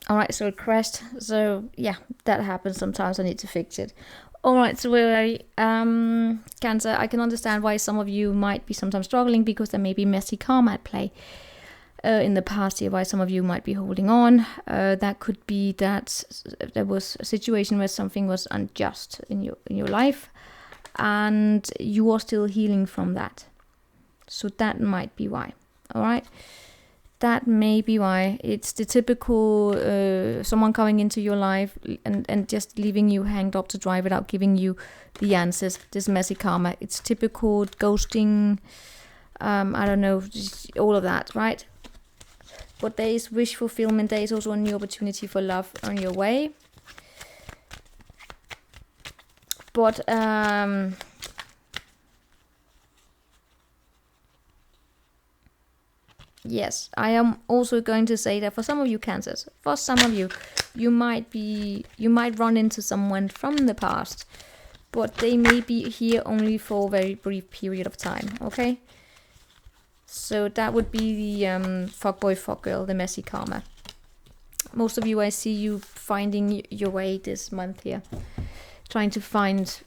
All right, so it crashed. So yeah, that happens sometimes. I need to fix it. All right, so we're Cancer. I can understand why some of you might be sometimes struggling because there may be messy karma at play in the past here. Why some of you might be holding on. That could be that there was a situation where something was unjust in your life, and you are still healing from that. So that might be why. All right. That may be why. It's the typical someone coming into your life and just leaving you hanged up to dry without giving you the answers. This messy karma. It's typical ghosting. I don't know, all of that, right? But there is wish fulfillment. There is also a new opportunity for love on your way. But yes, I am also going to say that for some of you Cancers, for some of you, you might run into someone from the past, but they may be here only for a very brief period of time, okay? So that would be the fuckboy, fuckgirl, the messy karma. Most of you, I see you finding your way this month here. Trying to find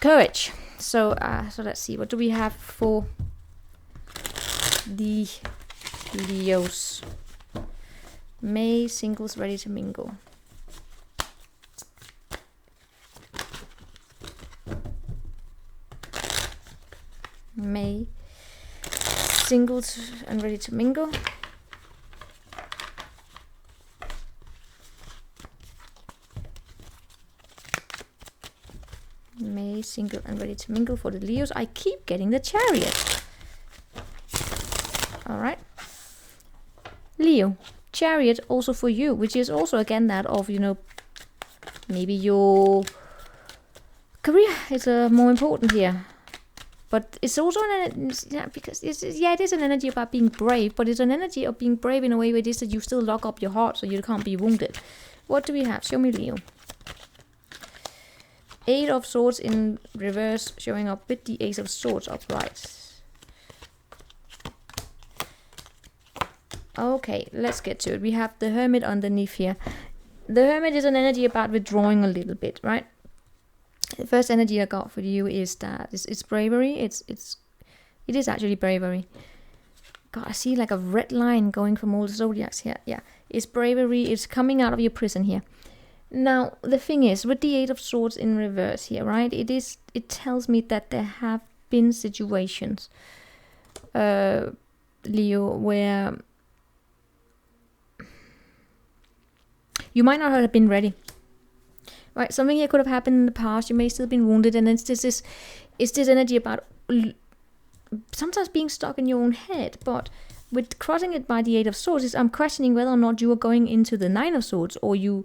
courage. So let's see, what do we have for the Leos? May, singles ready to mingle. May, singles and ready to mingle. May, single and ready to mingle for the Leos. I keep getting the Chariot. All right. Leo, Chariot also for you, which is also again that of, you know, maybe your career is more important here. But it's also because it is an energy about being brave, but it's an energy of being brave in a way where it is that you still lock up your heart so you can't be wounded. What do we have? Show me Leo. 8 of Swords in reverse, showing up with the Ace of Swords upright. Okay, let's get to it. We have the Hermit underneath here. The Hermit is an energy about withdrawing a little bit, right? The first energy I got for you is that it's bravery. It is actually bravery. God, I see like a red line going from all the zodiacs here. Yeah, it's bravery. It's coming out of your prison here. Now, the thing is, with the 8 of Swords in reverse here, right? It tells me that there have been situations, Leo, where you might not have been ready. Right? Something here could have happened in the past. You may still have been wounded, and it's this energy about sometimes being stuck in your own head, but with crossing it by the 8 of Swords, I'm questioning whether or not you are going into the 9 of Swords, or you.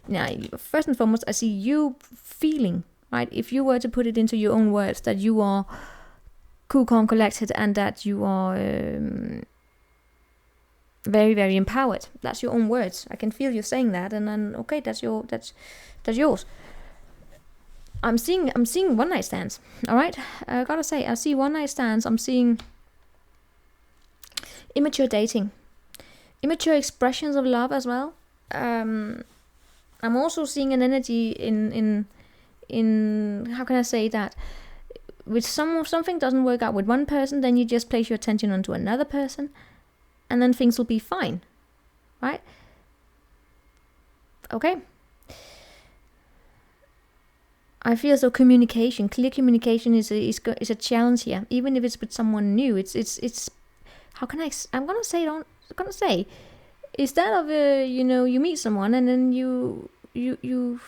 Now, first and foremost, I see you feeling, right? If you were to put it into your own words, that you are cool, calm, collected, and that you are very, very empowered. That's your own words. I can feel you saying that, and then okay, that's yours. I'm seeing one night stands. All right, I gotta say, I see one night stands. I'm seeing immature dating, immature expressions of love as well. I'm also seeing an energy in how can I say that? With something doesn't work out with one person, then you just place your attention onto another person, and then things will be fine, right? Okay. I feel so communication, clear communication is a challenge here, even if it's with someone new. It's how can I'm gonna say is that of you meet someone and then you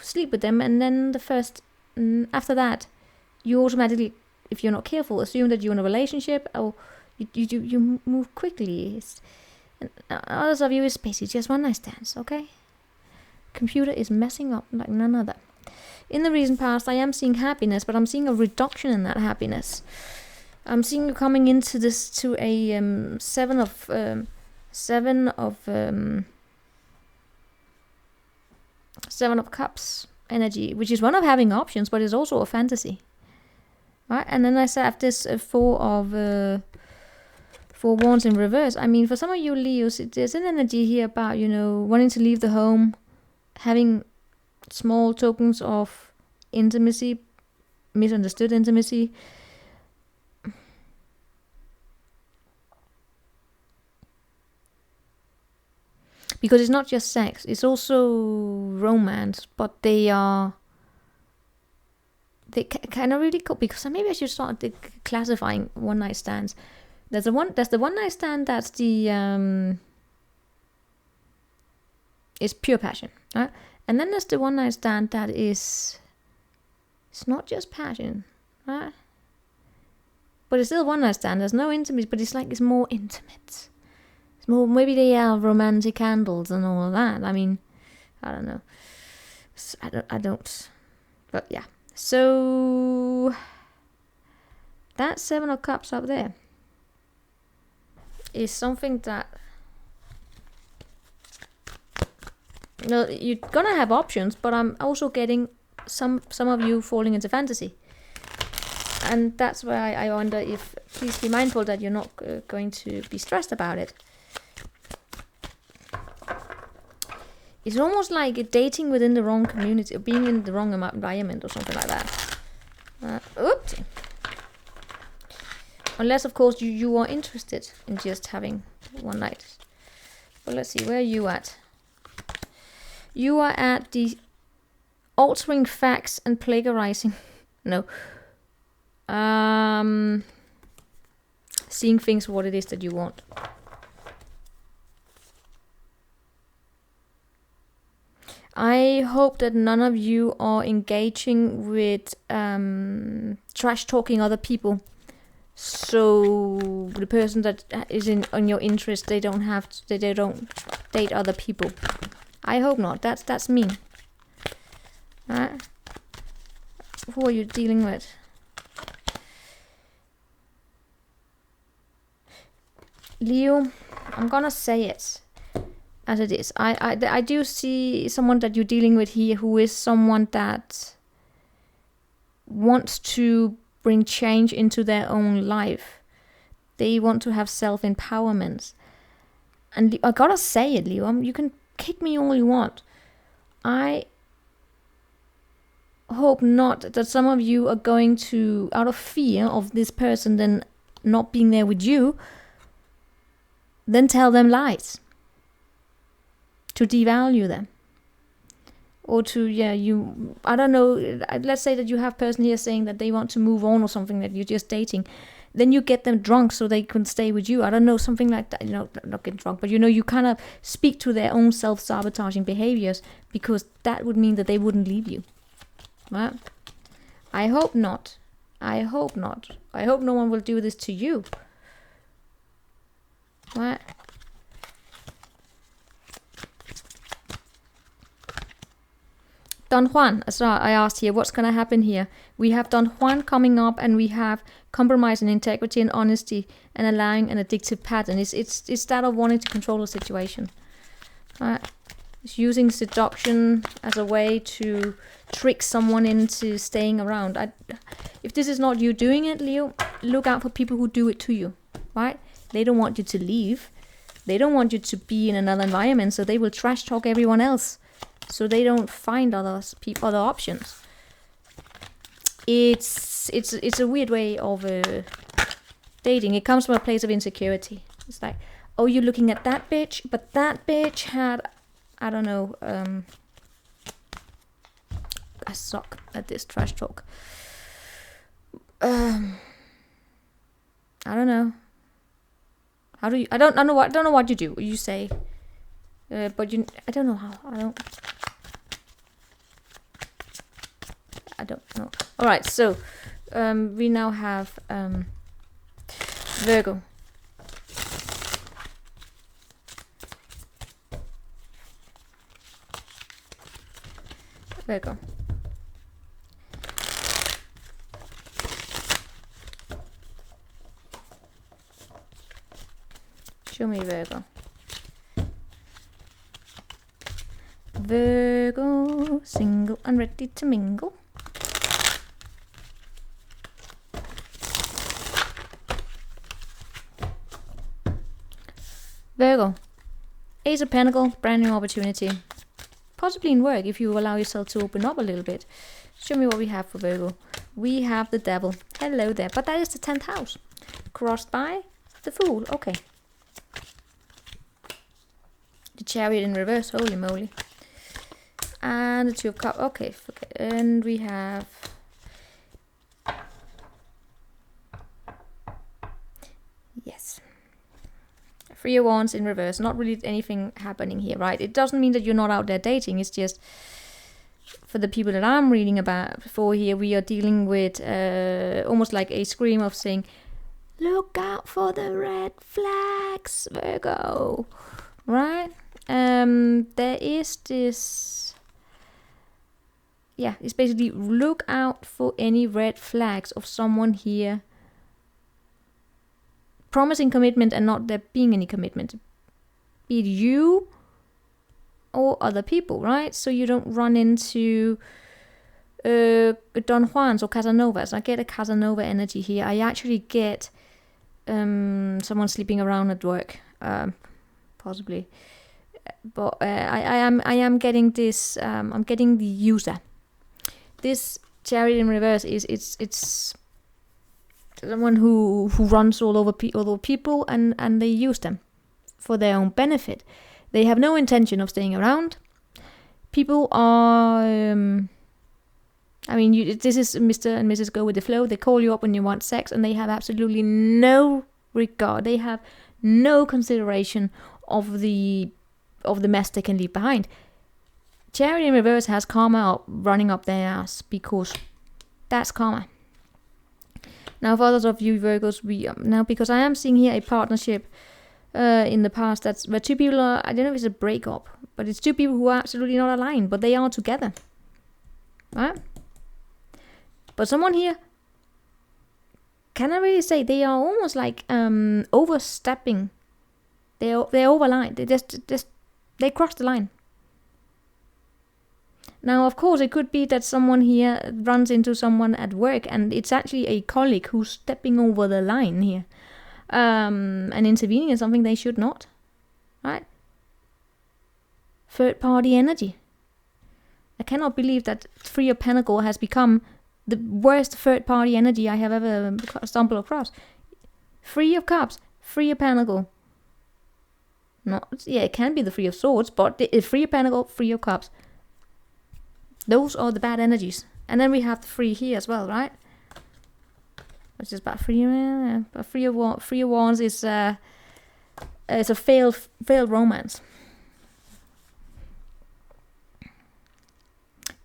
sleep with them, and then after that you automatically, if you're not careful, assume that you're in a relationship, or you move quickly. And others of you is basically just one night stands. Okay, computer is messing up like none other. In the recent past, I am seeing happiness, but I'm seeing a reduction in that happiness. I'm seeing you coming into this to a seven of Cups energy, which is one of having options, but it's also a fantasy, right? And then I have this 4 4 Wands in reverse. I mean, for some of you Leos, there's an energy here about, you know, wanting to leave the home, having small tokens of intimacy, misunderstood intimacy. Because it's not just sex, it's also romance, but they kind of really cool. Because maybe I should start classifying one night stands. There's the one night stand that's the is pure passion, right? And then there's the one night stand that is, it's not just passion, right? But it's still one night stand. There's no intimacy, but it's like it's more intimate. It's more, maybe they have romantic candles and all of that. I mean, I don't know. I don't. But yeah. So that 7 of Cups up there is something that, you know, you're gonna have options, but I'm also getting some of you falling into fantasy, and that's why I wonder if, please be mindful that you're not going to be stressed about it. It's almost like dating within the wrong community, or being in the wrong environment, or something like that. Oops. Unless, of course, you are interested in just having one night. But let's see, where are you at? You are at the altering facts and plagiarizing. No. Seeing things for what it is that you want. I hope that none of you are engaging with trash talking other people. So the person that is on your interest, they don't date other people. I hope not. That's mean. Right? Who are you dealing with? Leo, I'm gonna say it as it is. I do see someone that you're dealing with here who is someone that wants to bring change into their own life. They want to have self-empowerment. And I gotta say it, Leo, you can kick me all you want. I hope not that some of you are going to, out of fear of this person then not being there with you, then tell them lies. To devalue them. Or to, I don't know, let's say that you have a person here saying that they want to move on or something, that you're just dating. Then you get them drunk so they can stay with you. I don't know, something like that. You know, not get drunk, but you know, you kind of speak to their own self-sabotaging behaviors, because that would mean that they wouldn't leave you. Right? I hope not. I hope not. I hope no one will do this to you. Right? Don Juan, as I asked here, what's going to happen here? We have Don Juan coming up, and we have compromise and integrity and honesty and allowing an addictive pattern. It's that of wanting to control the situation. It's using seduction as a way to trick someone into staying around. If this is not you doing it, Leo, look out for people who do it to you, right? They don't want you to leave. They don't want you to be in another environment, so they will trash talk everyone else. So they don't find other options. It's a weird way of dating. It comes from a place of insecurity. It's like, oh, you're looking at that bitch, but that bitch had, I don't know. I suck at this trash talk. I don't know. How do you? I don't know what you do. You say, but I don't know how. I don't know. All right, so we now have Virgo. Virgo. Show me Virgo. Virgo, single and ready to mingle. Virgo. Ace of Pentacles, brand new opportunity. Possibly in work if you allow yourself to open up a little bit. Show me what we have for Virgo. We have the Devil. Hello there. But that is the 10th house. Crossed by the Fool. Okay. The Chariot in reverse. Holy moly. And the Two of Cups. Okay. And we have... Yes. Three of Wands in reverse. Not really anything happening here, right? It doesn't mean that you're not out there dating. It's just... For the people that I'm reading about for here, we are dealing with almost like a scream of saying, look out for the red flags, Virgo. Right? There is this... Yeah, it's basically look out for any red flags of someone here promising commitment and not there being any commitment. Be it you or other people, right? So you don't run into Don Juans or Casanovas. I get a Casanova energy here. I actually get someone sleeping around at work, possibly. But I am getting this. I'm getting the user. This Chariot in reverse is it's someone who runs all over people and they use them for their own benefit. They have no intention of staying around. People are... this is Mr. and Mrs. Go with the Flow. They call you up when you want sex and they have absolutely no regard. They have no consideration of the mess they can leave behind. Chariot in reverse has karma running up their ass because that's karma. Now for others of you Virgos, because I am seeing here a partnership in the past that's where two people are, I don't know if it's a breakup, but it's two people who are absolutely not aligned, but they are together, right? But someone here, can I really say they are almost like overstepping. They're overlined. They cross the line. Now, of course, it could be that someone here runs into someone at work, and it's actually a colleague who's stepping over the line here. And intervening in something they should not, right? Third party energy. I cannot believe that Three of Pentacles has become the worst third party energy I have ever stumbled across. Three of Cups, Three of Pentacles. It can be the Three of Swords, but it's Three of Pentacles, Three of Cups. Those are the bad energies. And then we have the Three here as well, right? Which is about Three of Wands is it's a failed romance.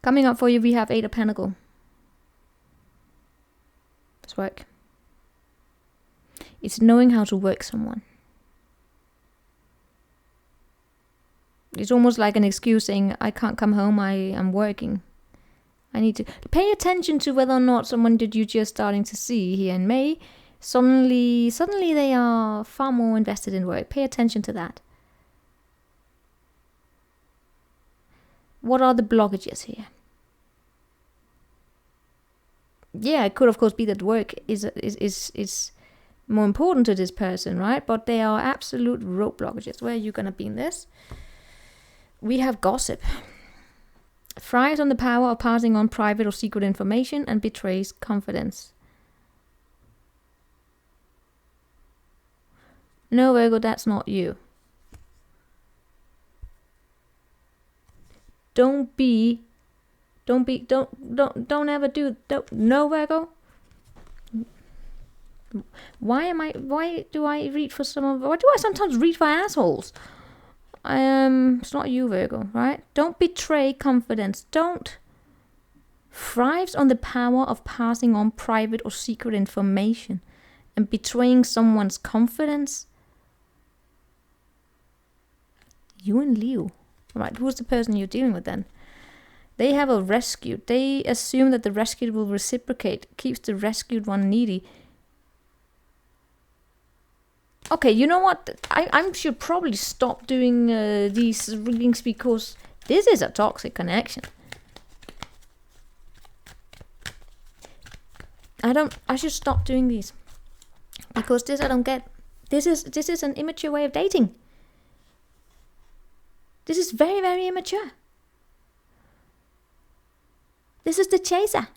Coming up for you, we have Eight of Pentacles. It's work. It's knowing how to work someone. It's almost like an excuse saying, I can't come home, I am working. I need to pay attention to whether or not someone that you're just starting to see here in May, suddenly they are far more invested in work. Pay attention to that. What are the blockages here? Yeah, it could of course be that work is more important to this person, right? But they are absolute road blockages. Where are you gonna be in this? We have gossip. Thrives on the power of passing on private or secret information and betrays confidence. No, Virgo, that's not you. Don't ever do, no, Virgo. Why do I read for why do I sometimes read for assholes? It's not you, Virgo, right? Don't betray confidence. Don't. Thrives on the power of passing on private or secret information and betraying someone's confidence. You and Leo. Right, who's the person you're dealing with then? They have a rescue. They assume that the rescued will reciprocate. Keeps the rescued one needy. Okay, you know what? I should probably stop doing these readings because this is a toxic connection. I should stop doing these because this I don't get. This is an immature way of dating. This is very, very immature. This is the chaser.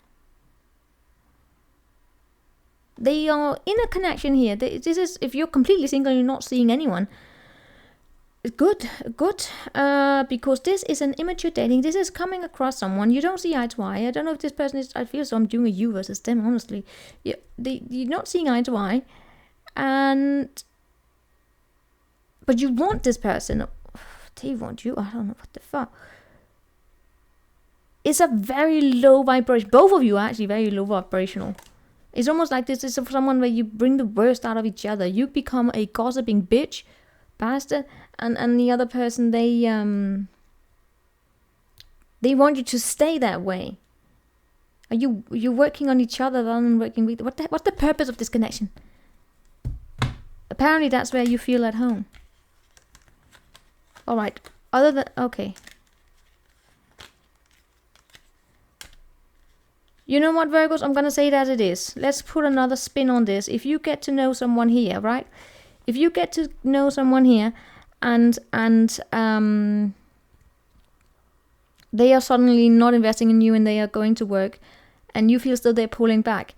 They are in a connection here. This is, if you're completely single and you're not seeing anyone, good, because this is an immature dating. This is coming across someone you don't see eye to eye. I don't know if this person is, I feel so I'm doing a you versus them, honestly. You're not seeing eye to eye, but you want this person. They want you. I don't know what the fuck. It's a very low vibration. Both of you are actually very low vibrational. It's almost like this is someone where you bring the worst out of each other. You become a gossiping bitch, bastard, and the other person, they want you to stay that way. Are you working on each other rather than working with? What's the purpose of this connection? Apparently, that's where you feel at home. All right. Other than okay. You know what, Virgos? I'm gonna say it as it is. Let's put another spin on this. If you get to know someone here, right? If you get to know someone here, and they are suddenly not investing in you and they are going to work, and you feel still they're pulling back,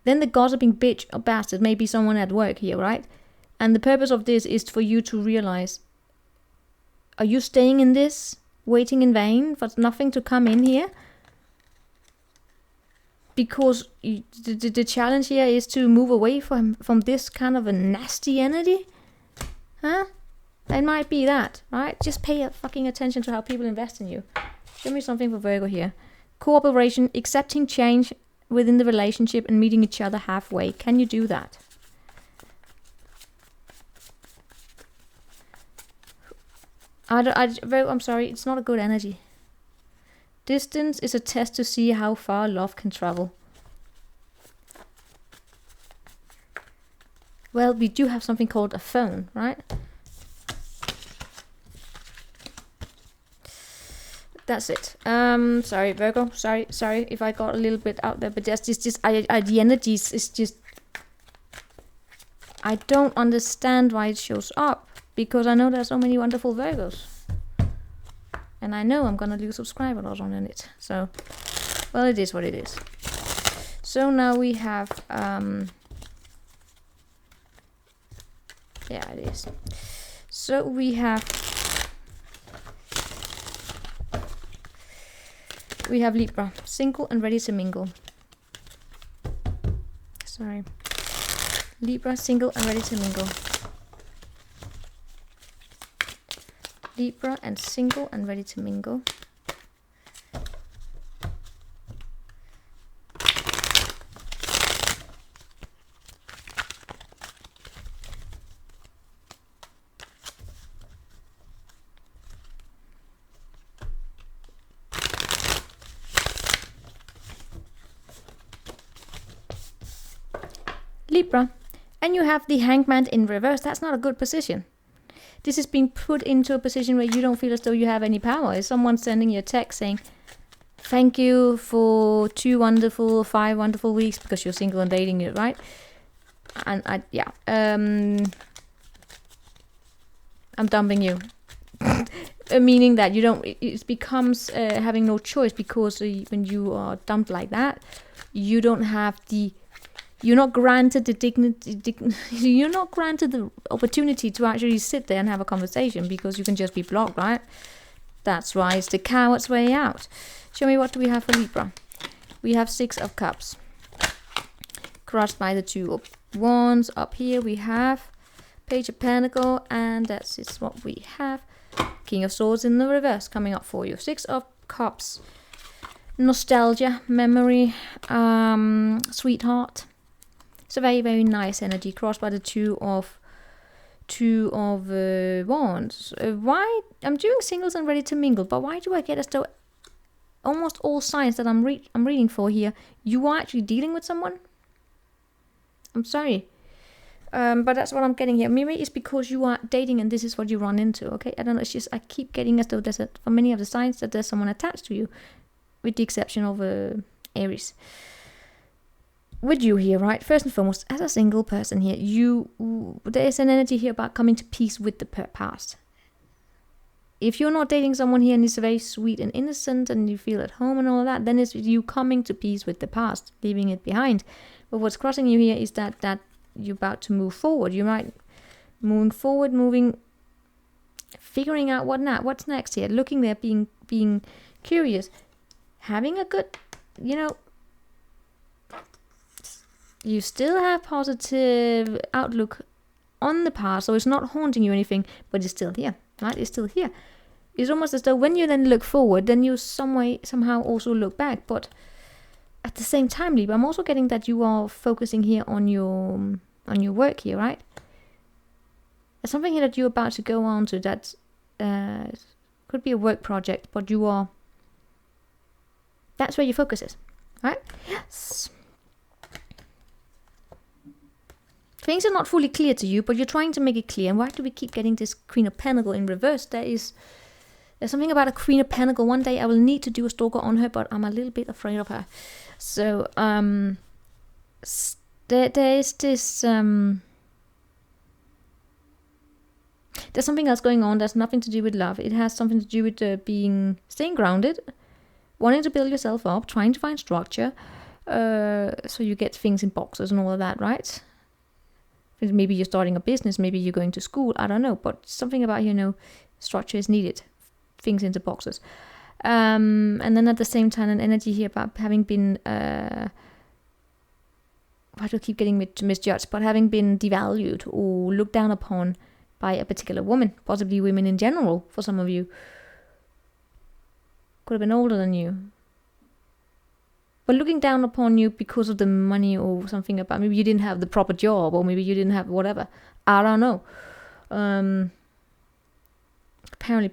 then the gossiping bitch or bastard may be someone at work here, right? And the purpose of this is for you to realize: are you staying in this, waiting in vain for nothing to come in here? Because the challenge here is to move away from this kind of a nasty energy. Huh? It might be that, right? Just pay fucking attention to how people invest in you. Show me something for Virgo here. Cooperation, accepting change within the relationship and meeting each other halfway. Can you do that? Virgo, I'm sorry, it's not a good energy. Distance is a test to see how far love can travel. Well, we do have something called a phone, right? That's it. Sorry, Virgo. Sorry if I got a little bit out there, but the energy is just. I don't understand why it shows up, because I know there's so many wonderful Virgos. And I know I'm gonna lose subscribers on it. So, well, it is what it is. So now we have, yeah, it is. So we have Libra, single and ready to mingle. Sorry. Libra, single and ready to mingle. Libra and single and ready to mingle. Libra, and you have the Hangman in reverse. That's not a good position. This is being put into a position where you don't feel as though you have any power. Is someone sending you a text saying, thank you for 5 wonderful weeks, because you're single and dating it, right? And I'm dumping you. Meaning that you don't, it becomes having no choice, because when you are dumped like that, you don't have you're not granted the dignity, you're not granted the opportunity to actually sit there and have a conversation, because you can just be blocked, right? That's why it's the coward's way out. Show me, what do we have for Libra? We have 6 of Cups, crossed by the 2 of Wands. Up here we have Page of Pentacles, and that's what we have. King of Swords in the reverse coming up for you. 6 of Cups, nostalgia, memory, sweetheart. It's a very, very nice energy, crossed by the 2 of Wands. Why? I'm doing singles and ready to mingle, but why do I get as though almost all signs that I'm reading for here, you are actually dealing with someone? I'm sorry. But that's what I'm getting here. Maybe it's because you are dating and this is what you run into, okay? I don't know, it's just I keep getting as though there's for many of the signs that there's someone attached to you, with the exception of Aries. With you here, right? First and foremost, as a single person here, there's an energy here about coming to peace with the past. if you're not dating someone here and it's very sweet and innocent and you feel at home and all of that, then it's you coming to peace with the past, leaving it behind. But what's crossing you here is that you're about to move forward. You might moving forward, figuring out what's next here, looking there, being curious, having a good, you still have positive outlook on the past, so it's not haunting you or anything, but it's still here, right? It's still here. It's almost as though when you then look forward, then you somehow also look back, but at the same time, Libra, I'm also getting that you are focusing here on your work here, right? There's something here that you're about to go on to that could be a work project, but that's where your focus is, right? Yes. Things are not fully clear to you, but you're trying to make it clear. And why do we keep getting this Queen of Pentacles in reverse? There's something about a Queen of Pentacles. One day I will need to do a stalker on her, but I'm a little bit afraid of her. So there is this there's something else going on that's nothing to do with love. It has something to do with staying grounded, wanting to build yourself up, trying to find structure, so you get things in boxes and all of that, right? Maybe you're starting a business, maybe you're going to school, I don't know, but something about, structure is needed, things into boxes. And then at the same time, an energy here about having been, why do I keep getting misjudged, but having been devalued or looked down upon by a particular woman, possibly women in general, for some of you. Could have been older than you. But looking down upon you because of the money or something about, maybe you didn't have the proper job, or maybe you didn't have whatever. I don't know. Apparently,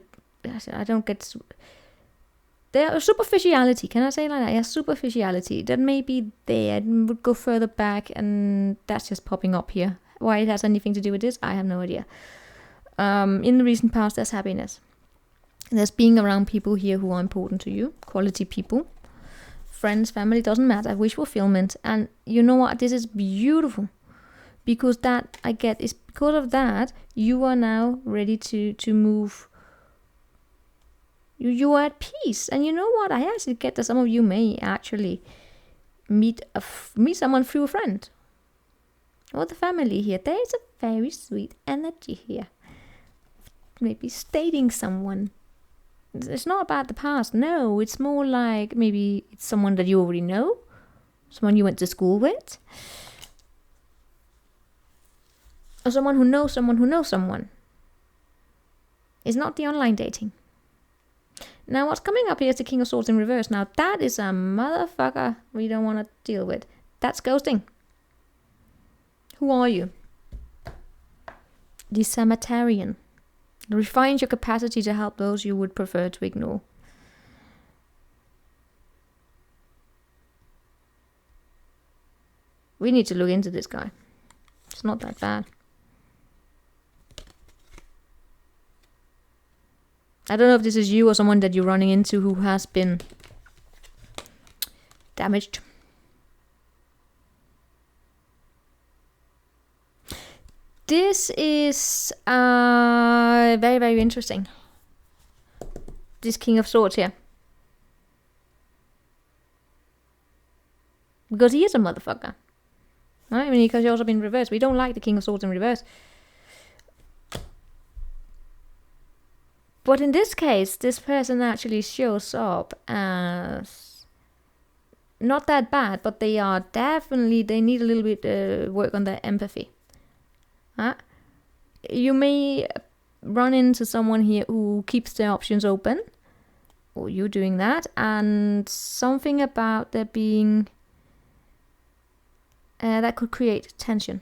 I don't get... There superficiality, can I say like that? Yeah, superficiality. That may be there, it would go further back, and that's just popping up here. Why it has anything to do with this, I have no idea. In the recent past, there's happiness. There's being around people here who are important to you, quality people. Friends, family, doesn't matter, wish fulfillment. And you know what, this is beautiful, because that I get is because of that you are now ready to move. You are at peace. And you know what, I actually get that some of you may actually meet someone through a friend or the family here. There is a very sweet energy here, maybe dating someone. It's not about the past, no, it's more like maybe it's someone that you already know, someone you went to school with, or someone who knows someone who knows someone. It's not the online dating. Now what's coming up here is the King of Swords in reverse. Now that is a motherfucker we don't want to deal with. That's ghosting. Who are you? The Sagittarian. Refine your capacity to help those you would prefer to ignore. We need to look into this guy. It's not that bad. I don't know if this is you or someone that you're running into who has been damaged. This is very, very interesting. This King of Swords here. Because he is a motherfucker. Right? I mean, because he's also been reversed. We don't like the King of Swords in reverse. But in this case, this person actually shows up as not that bad, but they are definitely, they need a little bit work on their empathy. You may run into someone here who keeps their options open, or you doing that, and something about there being that could create tension.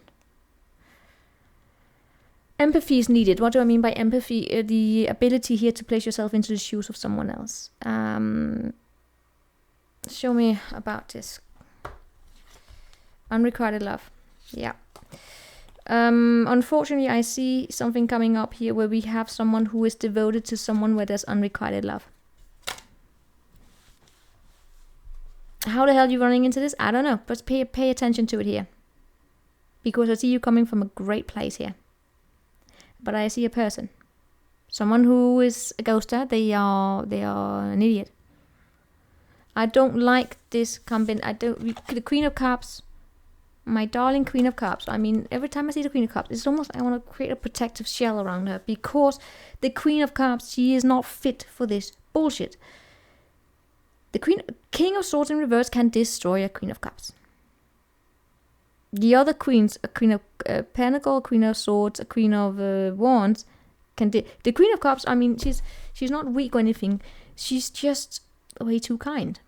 Empathy is needed. What do I mean by empathy? The ability here to place yourself into the shoes of someone else. Show me about this. Unrequited love. Yeah. Unfortunately, I see something coming up here where we have someone who is devoted to someone where there's unrequited love. How the hell are you running into this? I don't know, but pay attention to it here. Because I see you coming from a great place here. But I see a person. Someone who is a ghoster, they are an idiot. I don't like this the Queen of Cups, my darling Queen of Cups. I mean, every time I see the Queen of Cups, it's almost like I want to create a protective shell around her, because the Queen of Cups, she is not fit for this bullshit. The King of Swords in reverse can destroy a Queen of Cups. The other queens, a Queen of Pentacle, a Queen of Swords, a Queen of Wands, the Queen of Cups, I mean, she's not weak or anything. She's just way too kind.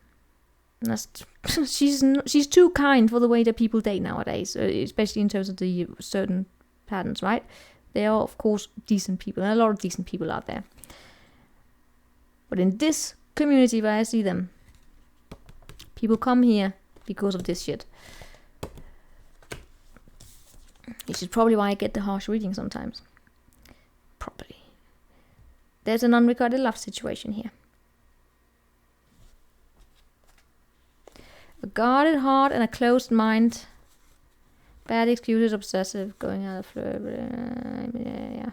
She's too kind for the way that people date nowadays, especially in terms of the certain patterns, right? There are, of course, decent people, and a lot of decent people out there. But in this community where I see them, people come here because of this shit. Which is probably why I get the harsh reading sometimes. Probably. There's an unrequited love situation here. A guarded heart and a closed mind. Bad excuses, obsessive, going out of yeah.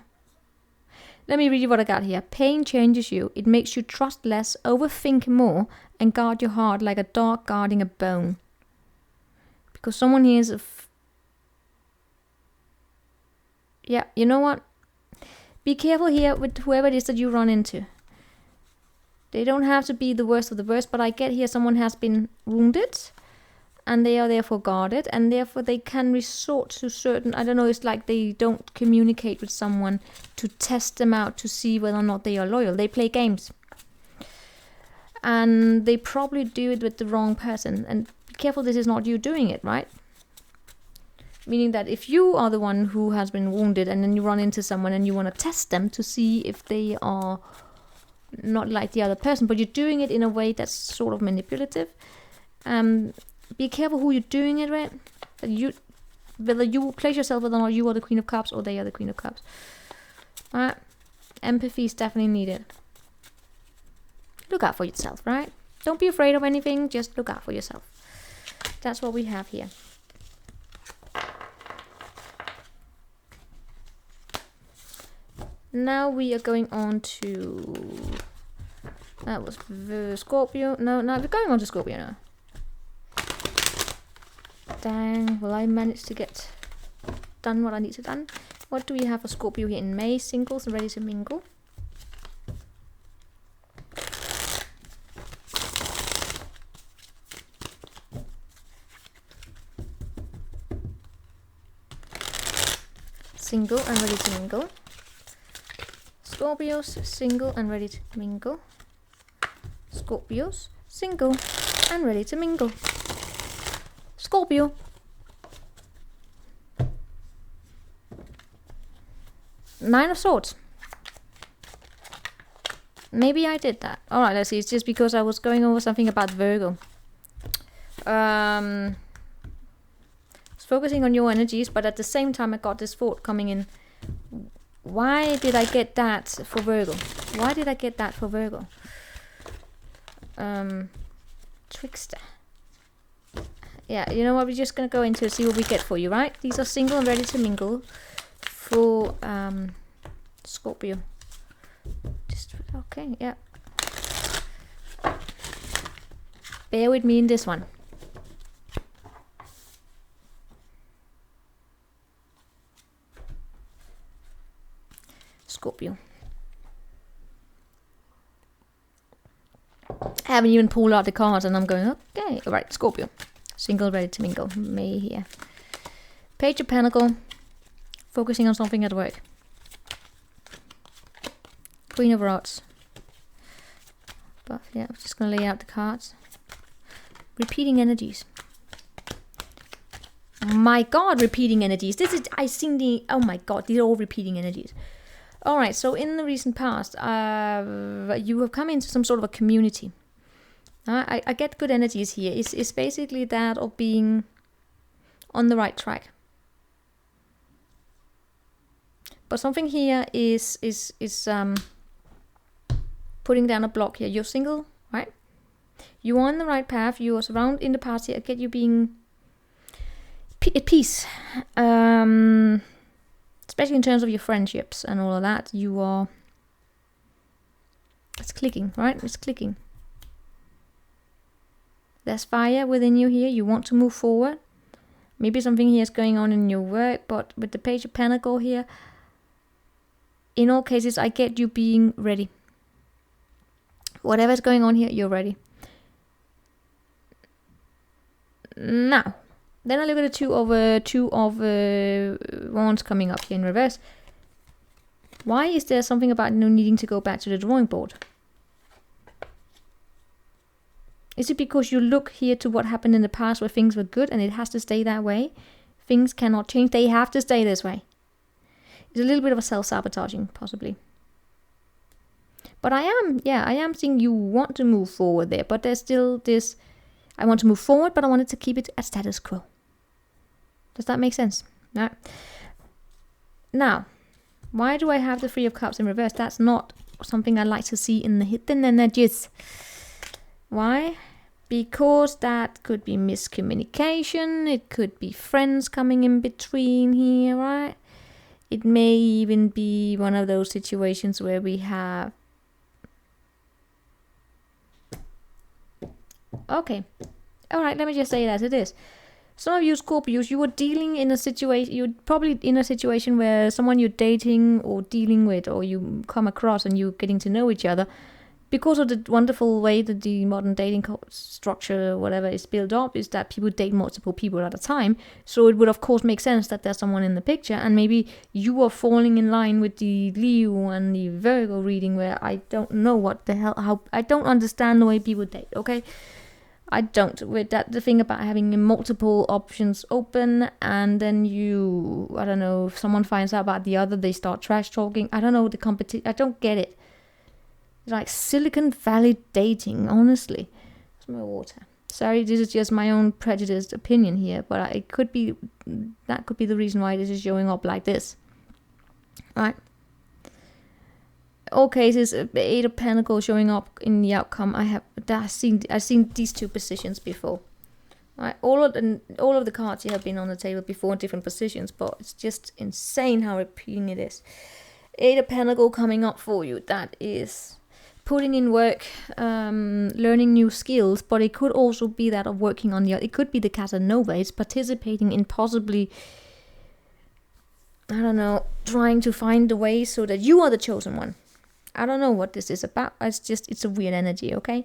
Let me read you what I got here. Pain changes you. It makes you trust less, overthink more, and guard your heart like a dog guarding a bone. Because someone here is yeah, you know what? Be careful here with whoever it is that you run into. They don't have to be the worst of the worst, but I get here someone has been wounded, and they are therefore guarded, and therefore they can resort to certain, I don't know, it's like they don't communicate with someone to test them out to see whether or not they are loyal. They play games. And they probably do it with the wrong person. And be careful, this is not you doing it, right? Meaning that if you are the one who has been wounded and then you run into someone and you want to test them to see if they are not like the other person, but you're doing it in a way that's sort of manipulative. Be careful who you're doing it with. Whether you place yourself whether or not you are the Queen of Cups or they are the Queen of Cups. Alright. Empathy is definitely needed. Look out for yourself, right? Don't be afraid of anything, just look out for yourself. That's what we have here. Now we are going on to... That was Scorpio. No, we're going on to Scorpio now. Dang, will I manage to get done what I need to done? What do we have for Scorpio here in May? Singles and ready to mingle. Single and ready to mingle. Scorpios, single and ready to mingle. Scorpios, single and ready to mingle. Scorpio. Nine of Swords. Maybe I did that. Alright, let's see. It's just because I was going over something about Virgo. I was focusing on your energies, but at the same time I got this thought coming in. Why did I get that for Virgo? Why did I get that for Virgo? Trickster. Yeah, you know what? We're just going to go into it, see what we get for you, right? These are single and ready to mingle for Scorpio. Just, okay, yeah. Bear with me in this one. Scorpio. I haven't even pulled out the cards and I'm going, okay. Alright, Scorpio. Single, ready to mingle. May here. Page of Pentacle. Focusing on something at work. Queen of Rods. But yeah, I'm just going to lay out the cards. Repeating energies. My god, repeating energies. This is, I seen the, oh my god, these are all repeating energies. Alright, so in the recent past, you have come into some sort of a community. I get good energies here. It's basically that of being on the right track. But something here is putting down a block here. You're single, right? You are on the right path. You are surrounded in the past here. I get you being at peace. Especially in terms of your friendships and all of that. You are It's clicking, right? It's clicking. There's fire within you here. You want to move forward. Maybe something here is going on in your work, but with the Page of Pentacles here, in all cases, I get you being ready. Whatever's going on here, you're ready. Now, then I look at the two of wands coming up here in reverse. Why is there something about needing to go back to the drawing board? Is it because you look here to what happened in the past where things were good and it has to stay that way? Things cannot change. They have to stay this way. It's a little bit of a self-sabotaging, possibly. But I am seeing you want to move forward there. But there's still this, I want to move forward, but I wanted to keep it at status quo. Does that make sense? No. Now, why do I have the Three of Cups in reverse? That's not something I like to see in the hidden energies. Why? Because that could be miscommunication. It could be friends coming in between here, right? It may even be one of those situations where we have... Okay. Alright, let me just say it as it is. Some of you Scorpios, you were dealing in a situation, you're probably in a situation where someone you're dating or dealing with, or you come across and you're getting to know each other, because of the wonderful way that the modern dating structure or whatever is built up, is that people date multiple people at a time. So it would of course make sense that there's someone in the picture, and maybe you are falling in line with the Leo and the Virgo reading, where I don't know what the hell, how, I don't understand the way people date, okay? I don't. With that, the thing about having multiple options open, and then you, I don't know, if someone finds out about the other, they start trash talking. I don't know, the competition, I don't get it. Like Silicon Valley dating, honestly. It's my water. Sorry, this is just my own prejudiced opinion here, but it could be, that could be the reason why this is showing up like this. Right? All cases, Eight of Pentacles showing up in the outcome. I've seen these two positions before. Right? All of the cards here have been on the table before in different positions, but it's just insane how appealing it is. Eight of Pentacles coming up for you. That is putting in work, learning new skills, but it could also be that of working on the other. It could be the Casanova. It's participating in possibly, I don't know, trying to find a way so that you are the chosen one. I don't know what this is about. It's a weird energy, okay?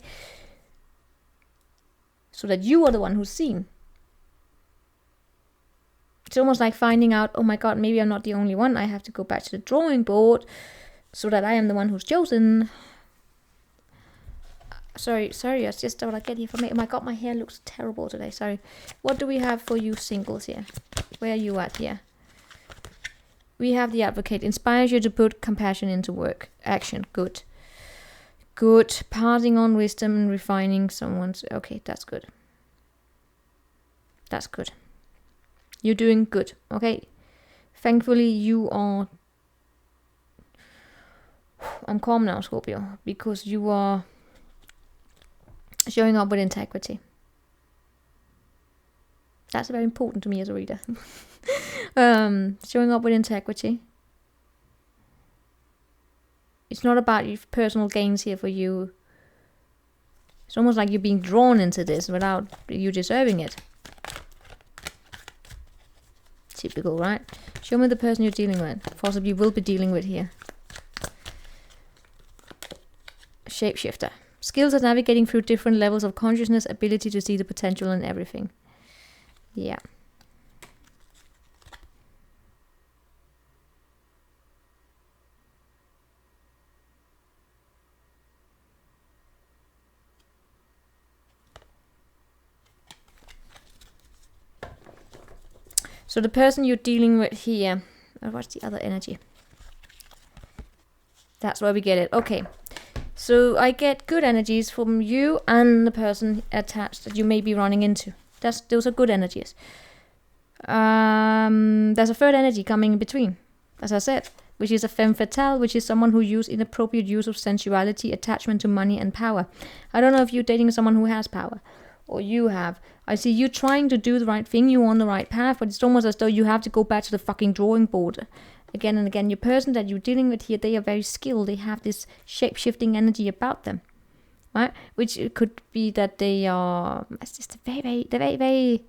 So that you are the one who's seen. It's almost like finding out, oh my god, maybe I'm not the only one. I have to go back to the drawing board so that I am the one who's chosen. Sorry, that's just what I get here from me. Oh my god, my hair looks terrible today, sorry. What do we have for you singles here? Where are you at here? We have the Advocate. Inspires you to put compassion into work. Action. Good. Good. Passing on wisdom and refining someone's... Okay, that's good. That's good. You're doing good, okay? Thankfully, you are... I'm calm now, Scorpio, because you are showing up with integrity. That's very important to me as a reader. Showing up with integrity. It's not about your personal gains here for you. It's almost like you're being drawn into this without you deserving it. Typical, right? Show me the person you're dealing with. Possibly will be dealing with here. Shapeshifter. Skills at navigating through different levels of consciousness. Ability to see the potential in everything. Yeah. So the person you're dealing with here, what's the other energy? That's where we get it. Okay. So I get good energies from you and the person attached that you may be running into. Those are good energies. There's a third energy coming in between, as I said, which is a femme fatale, which is someone who uses inappropriate use of sensuality, attachment to money and power. I don't know if you're dating someone who has power, or you have. I see you trying to do the right thing, you're on the right path, but it's almost as though you have to go back to the fucking drawing board again and again. Your person that you're dealing with here, they are very skilled. They have this shape-shifting energy about them, right? Which it could be that they are, it's just very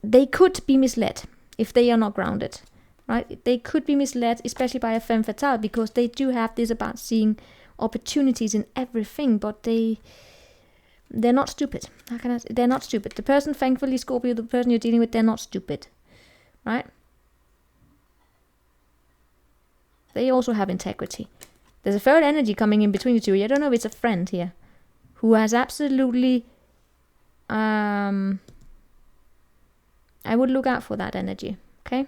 they could be misled if they are not grounded, right? They could be misled, especially by a femme fatale, because they do have this about seeing opportunities in everything, but they're not stupid. How can I say? They're not stupid. The person, thankfully, Scorpio, the person you're dealing with, they're not stupid, right? They also have integrity. There's a third energy coming in between the two. I don't know if it's a friend here who has absolutely I would look out for that energy, okay?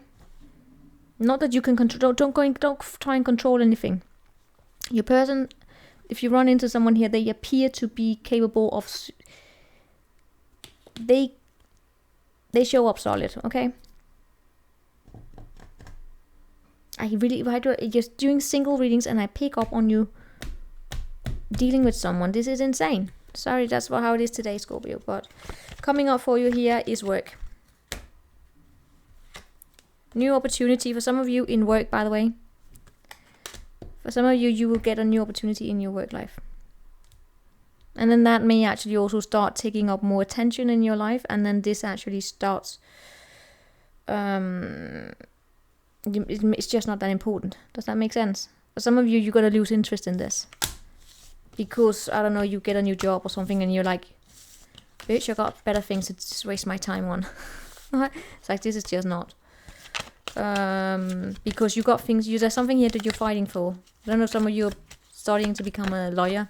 Not that you can control. Don't try and control anything. Your person, if you run into someone here, they appear to be capable of. They show up solid, okay? I do just doing single readings, and I pick up on you dealing with someone. This is insane. Sorry, that's how it is today, Scorpio. But coming up for you here is work. New opportunity for some of you in work, by the way. For some of you, you will get a new opportunity in your work life. And then that may actually also start taking up more attention in your life. And then this actually starts... it's just not that important. Does that make sense? For some of you, you're going to lose interest in this. Because, I don't know, you get a new job or something and you're like, bitch, I got better things to just waste my time on. It's like, this is just not. Because you got things, there's something here that you're fighting for. I don't know, some of you are starting to become a lawyer.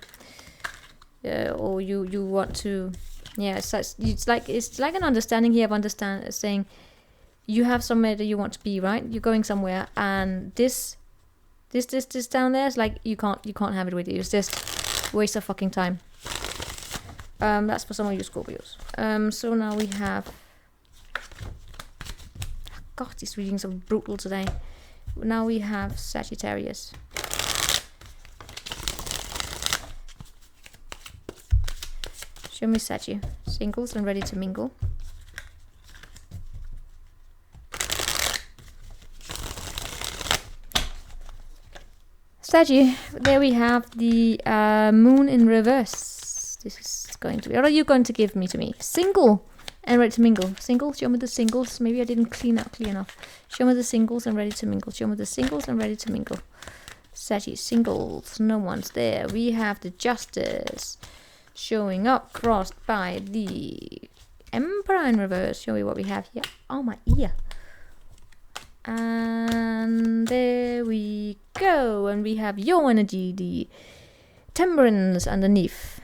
Or you want to, it's like an understanding here of saying you have somewhere that you want to be, right? You're going somewhere, and this down there is like you can't have it with you. It's just waste of fucking time. That's for some of you Scorpios. So now we have. God, these readings are brutal today. Now we have Sagittarius. Show me Saggy. Singles and ready to mingle. Saggy, there we have the moon in reverse. This is going to be... What are you going to give to me? Single and ready to mingle. Singles, show me the singles. Maybe I didn't clean up clear enough. Show me the singles and ready to mingle. Show me the singles and ready to mingle. Saggy, singles, no one's there. We have the Justice showing up, crossed by the Emperor in reverse. Show me what we have here. Oh, my ear. And there we go. And we have your energy, the Temperance underneath.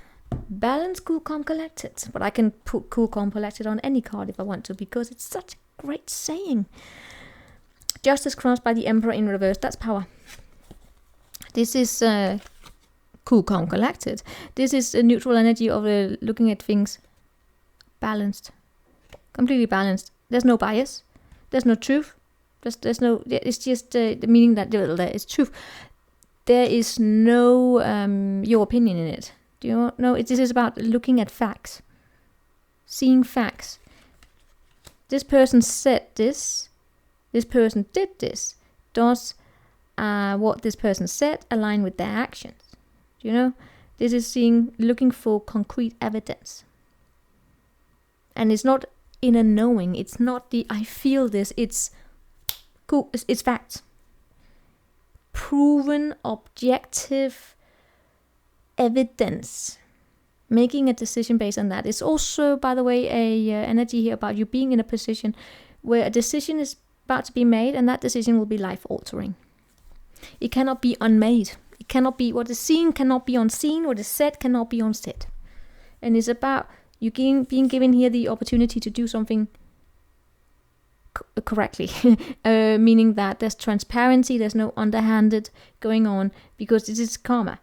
Balance, cool, calm, collected. But I can put cool, calm, collected on any card if I want to, because it's such a great saying. Justice crossed by the Emperor in reverse. That's power. This is cool, calm, collected. This is a neutral energy of looking at things balanced. Completely balanced. There's no bias. There's no truth. There's no... It's just the meaning that there is truth. There is no your opinion in it. Do you know? This is about looking at facts. Seeing facts. This person said this. This person did this. Does what this person said align with their actions? Do you know? This is looking for concrete evidence. And it's not in a knowing. It's not the I feel this. It's cool. It's facts. Proven, objective evidence. Making a decision based on that. It's also, by the way, a energy here about you being in a position where a decision is about to be made, and that decision will be life altering. It cannot be unmade. It cannot be what is seen cannot be unseen. What is said cannot be unsaid. And it's about you being given here the opportunity to do something correctly, meaning that there's transparency. There's no underhanded going on, because this is karma.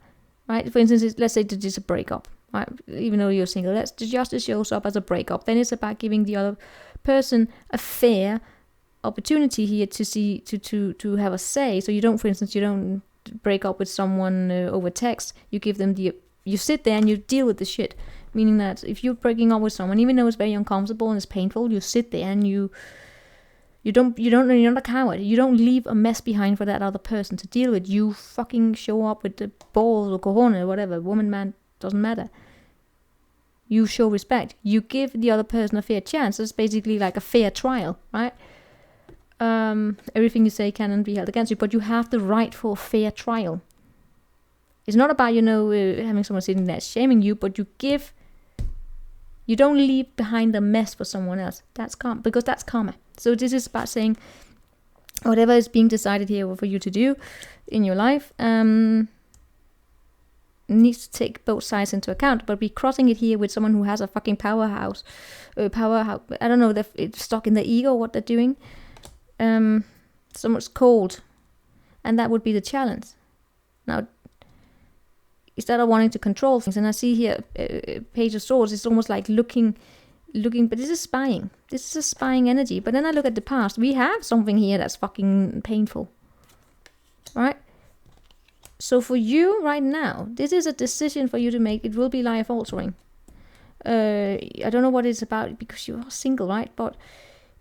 Right? For instance, let's say this is a breakup, right? Even though you're single, the justice shows up as a breakup. Then it's about giving the other person a fair opportunity here to have a say. So you don't break up with someone over text. You give them you sit there and you deal with the shit, Meaning that if you're breaking up with someone, even though it's very uncomfortable and it's painful, you sit there and you're not a coward. You don't leave a mess behind for that other person to deal with. You fucking show up with the balls or cojones or whatever, woman, man, doesn't matter. You show respect. You give the other person a fair chance. It's basically like a fair trial, right? Everything you say cannot be held against you, but you have the right for a fair trial. It's not about, having someone sitting there shaming you, but you don't leave behind a mess for someone else. That's karma, because that's karma. So this is about saying whatever is being decided here for you to do in your life, needs to take both sides into account, but be crossing it here with someone who has a fucking powerhouse. I don't know, they're stuck in their ego, what they're doing. So much cold, and that would be the challenge. Now, instead of wanting to control things, and I see here Page of Swords, it's almost like looking, but this is spying. This is a spying energy. But then I look at the past. We have something here that's fucking painful, right? So for you right now, this is a decision for you to make. It will be life altering. I don't know what it's about because you are single, right? But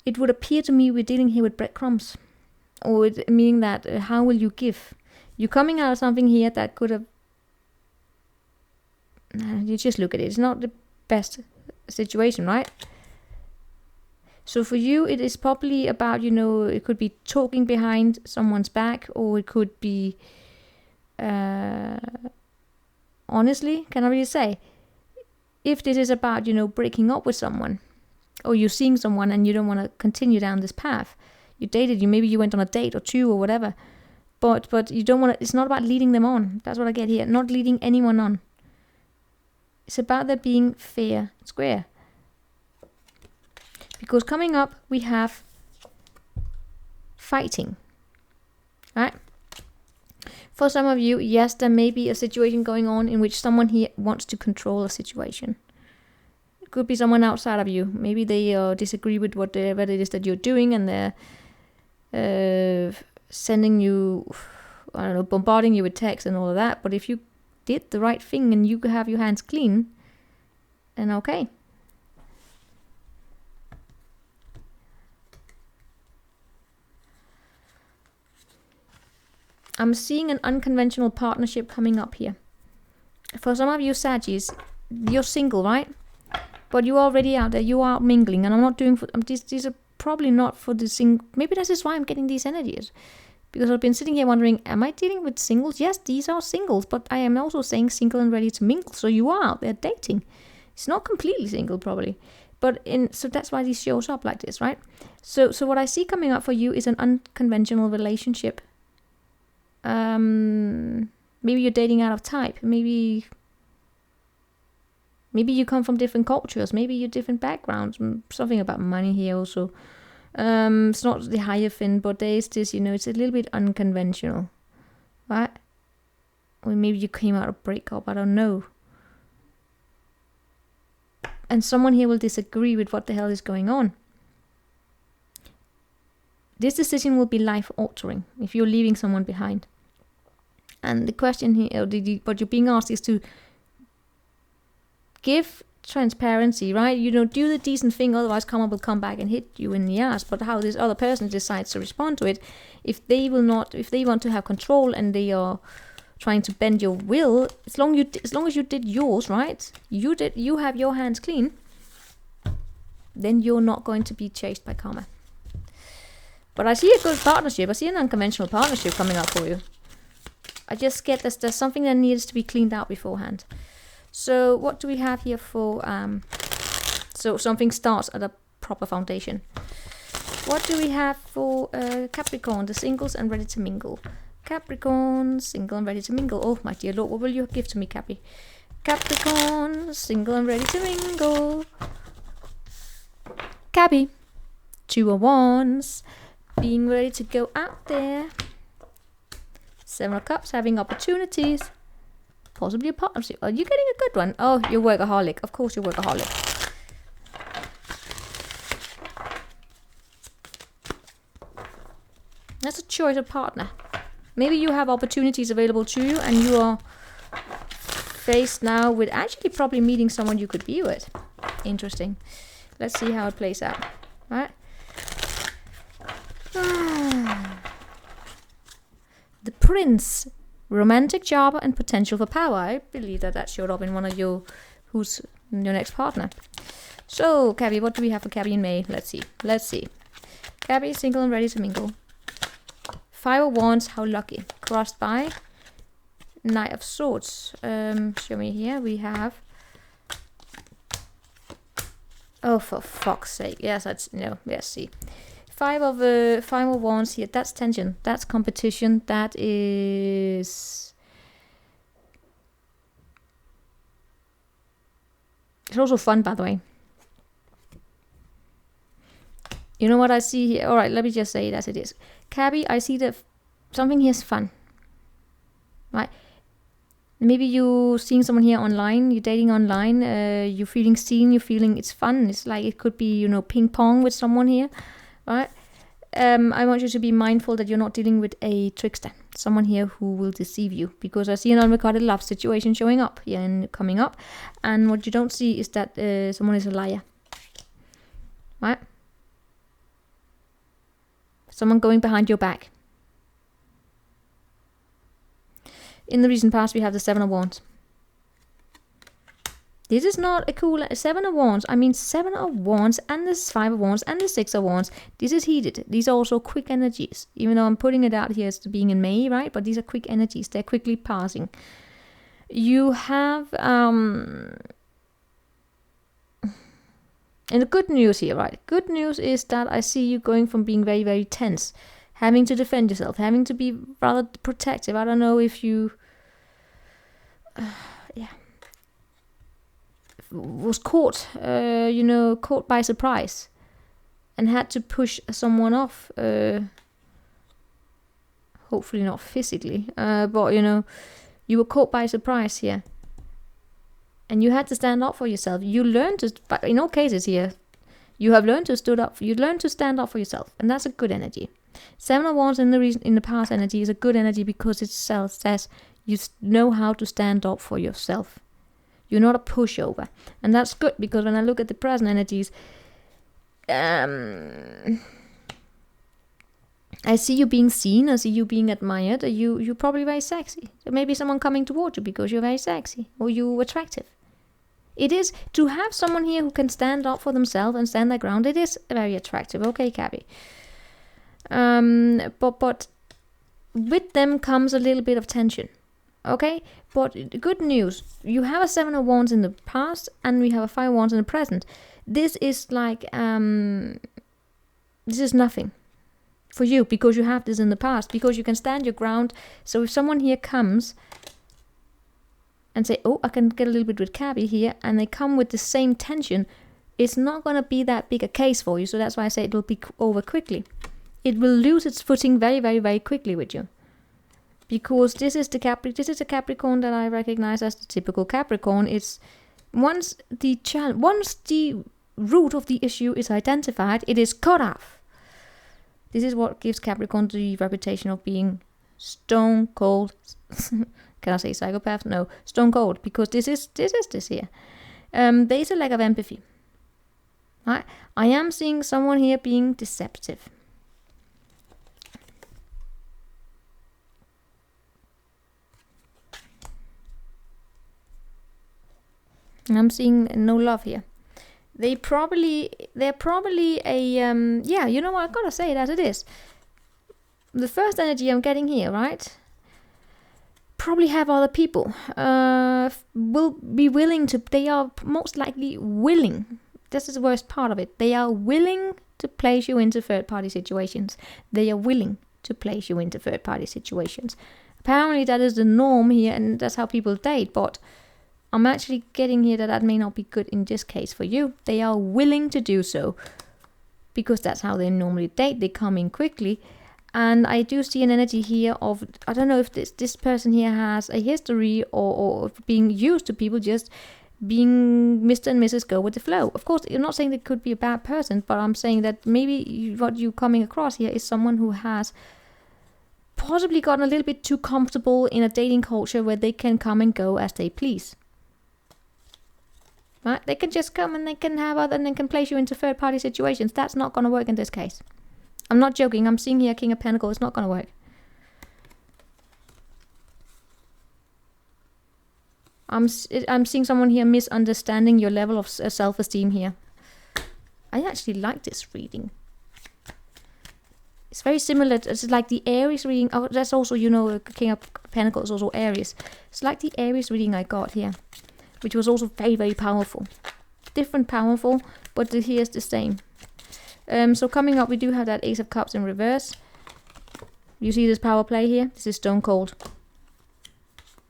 it would appear to me we're dealing here with breadcrumbs, or meaning that how will you give? You're coming out of something here that could have. You just look at it. It's not the best situation, right? So for you, it is probably about, it could be talking behind someone's back, or it could be. Honestly, can I really say, if this is about breaking up with someone, or you're seeing someone and you don't want to continue down this path, you dated, maybe you went on a date or two or whatever, but you don't want to. It's not about leading them on. That's what I get here. Not leading anyone on. It's about there being fair and square. Because coming up we have fighting, right? For some of you, yes, there may be a situation going on in which someone here wants to control a situation. It could be someone outside of you. Maybe they disagree with whatever it is that you're doing, and they're sending you, I don't know, bombarding you with texts and all of that. But if you did the right thing and you have your hands clean, then okay. I'm seeing an unconventional partnership coming up here. For some of you Saggies, you're single, right? But you're already out there, you are mingling, and I'm not doing, these are probably not for the single. Maybe this is why I'm getting these energies. Because I've been sitting here wondering, am I dealing with singles? Yes, these are singles, but I am also saying single and ready to mingle. So you are out there dating. It's not completely single, probably. So that's why this shows up like this, right? So what I see coming up for you is an unconventional relationship. Maybe you're dating out of type. Maybe you come from different cultures. Maybe you're different backgrounds. Something about money here also. It's not the Hierophant, but there is this, it's a little bit unconventional, right? Or maybe you came out of breakup, I don't know. And someone here will disagree with what the hell is going on. This decision will be life altering if you're leaving someone behind. And the question here, what you're being asked is to give transparency, right? Do the decent thing, otherwise karma will come back and hit you in the ass. But how this other person decides to respond to it, if they want to have control and they are trying to bend your will, as long as you did yours, right? You have your hands clean, then you're not going to be chased by karma. But I see a good partnership. I see an unconventional partnership coming up for you. I just get this. There's something that needs to be cleaned out beforehand. So what do we have here for... so something starts at a proper foundation. What do we have for Capricorn, the singles and ready to mingle? Capricorn, single and ready to mingle. Oh, my dear Lord, what will you give to me, Cappy? Capricorn, single and ready to mingle. Cappy, 2 of Wands. Being ready to go out there. 7 of Cups, having opportunities. Possibly a partnership. Are you getting a good one? Oh, you're workaholic. Of course you're workaholic. That's a choice of partner. Maybe you have opportunities available to you and you are faced now with actually probably meeting someone you could be with. Interesting. Let's see how it plays out. Right? The Prince. Romantic job and potential for power. I believe that showed up in one of your... Who's your next partner. So, Cabby, what do we have for Cabby in May? Let's see. Cabby, single and ready to mingle. 5 of Wands, how lucky. Crossed by. Knight of Swords. Show me here. We have... Oh, for fuck's sake. Yes, that's... No, let's see. 5 of Wands here. That's tension. That's competition. That is... It's also fun, by the way. You know what I see here? Alright, let me just say it as it is. Cabby, I see that something here is fun. Right? Maybe you seeing someone here online, you're dating online, you're feeling seen, you're feeling it's fun. It's like it could be, you know, ping pong with someone here. Right? I want you to be mindful that you're not dealing with a trickster. Someone here who will deceive you. Because I see an unrecorded love situation showing up here and coming up. And what you don't see is that someone is a liar. Right? Someone going behind your back. In the recent past, we have the 7 of Wands. This is not a cool 7 of Wands. I mean 7 of Wands and this 5 of Wands and the 6 of Wands. This is heated. These are also quick energies. Even though I'm putting it out here as being in May, right? But these are quick energies. They're quickly passing. You have... And the good news here, right? Good news is that I see you going from being very, very tense. Having to defend yourself. Having to be rather protective. I don't know if you... yeah. Was caught, you know, caught by surprise. And had to push someone off. Hopefully not physically. But, you know, you were caught by surprise here. And you had to stand up for yourself. You learned to, but in all cases here, you have learned to stood up. You learned to stand up for yourself, and that's a good energy. 7 of Wands in the past energy is a good energy because it says you know how to stand up for yourself. You're not a pushover, and that's good because when I look at the present energies, I see you being seen, I see you being admired. You're probably very sexy. There may be someone coming towards you because you're very sexy or you're attractive. It is to have someone here who can stand up for themselves and stand their ground. It is very attractive. Okay, Cabby. But with them comes a little bit of tension. Okay, but good news. You have a 7 of Wands in the past and we have a 5 of Wands in the present. This is like, this is nothing for you because you have this in the past, because you can stand your ground. So if someone here comes and say, oh, I can get a little bit with Cabby here, and they come with the same tension, it's not going to be that big a case for you. So that's why I say it will be over quickly. It will lose its footing very, very, very quickly with you. Because this is the Capricorn that I recognize as the typical Capricorn. It's once the root of the issue is identified, it is cut off. This is what gives Capricorn the reputation of being stone cold. Can I say psychopath? No, stone cold, because this is this here. There is a lack of empathy. Right? I am seeing someone here being deceptive. I'm seeing no love here. They're probably a yeah, you know what, I've got to say it as it is. The first energy I'm getting here, right? Probably have other people. Will be willing to, they are most likely willing. This is the worst part of it. They are willing to place you into third party situations. They are willing to place you into third party situations. Apparently that is the norm here and that's how people date, but I'm actually getting here that may not be good in this case for you. They are willing to do so because that's how they normally date. They come in quickly. And I do see an energy here of, I don't know if this person here has a history or being used to people just being Mr. and Mrs. go with the flow. Of course, you're not saying they could be a bad person, but I'm saying that maybe what you're coming across here is someone who has possibly gotten a little bit too comfortable in a dating culture where they can come and go as they please. Right? They can just come and they can have other and they can place you into third party situations. That's not going to work in this case. I'm not joking. I'm seeing here King of Pentacles. It's not going to work. I'm seeing someone here misunderstanding your level of self-esteem here. I actually like this reading. It's very similar. It's like the Aries reading. Oh, that's also, you know, King of Pentacles, also Aries. It's like the Aries reading I got here, which was also very, very powerful. Different powerful, but here's the same. So coming up, we do have that Ace of Cups in reverse. You see this power play here? This is stone cold.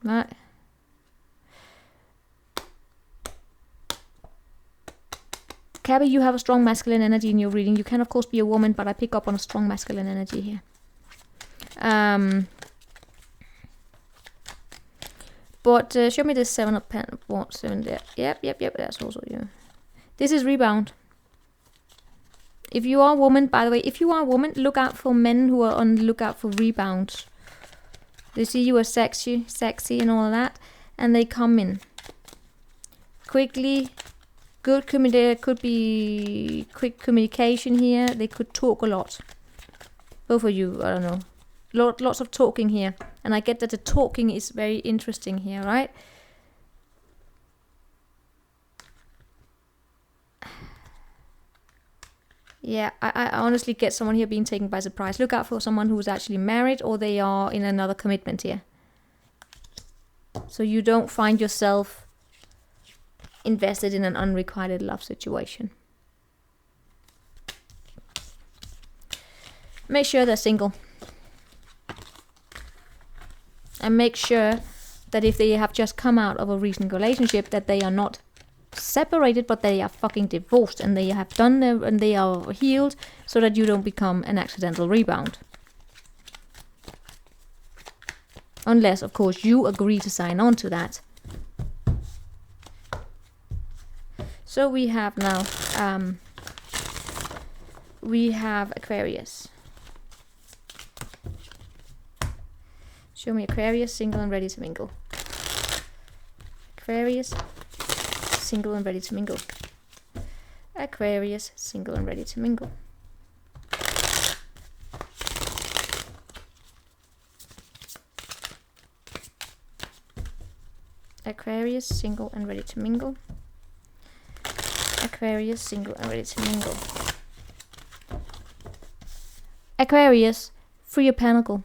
Right. Cabby, you have a strong masculine energy in your reading. You can, of course, be a woman, but I pick up on a strong masculine energy here. But show me this 7 of Pentacles. 7 there. Yep. That's also you. This is rebound. If you are a woman, by the way, if you are a woman, look out for men who are on the lookout for rebounds. They see you as sexy and all of that, and they come in quickly. Good there could be quick communication here. They could talk a lot. Both of you, I don't know. Lots of talking here. And I get that the talking is very interesting here, right? Yeah, I honestly get someone here being taken by surprise. Look out for someone who's actually married or they are in another commitment here. So you don't find yourself invested in an unrequited love situation. Make sure they're single. And make sure that if they have just come out of a recent relationship, that they are not separated, but they are fucking divorced and they have done them and they are healed, so that you don't become an accidental rebound. Unless, of course, you agree to sign on to that. So we have now, we have Aquarius. Show me Aquarius, single and ready to mingle. Aquarius, single and ready to mingle. Aquarius, single and ready to mingle. Aquarius, single and ready to mingle. Aquarius, single and ready to mingle. Aquarius, free of pentacle.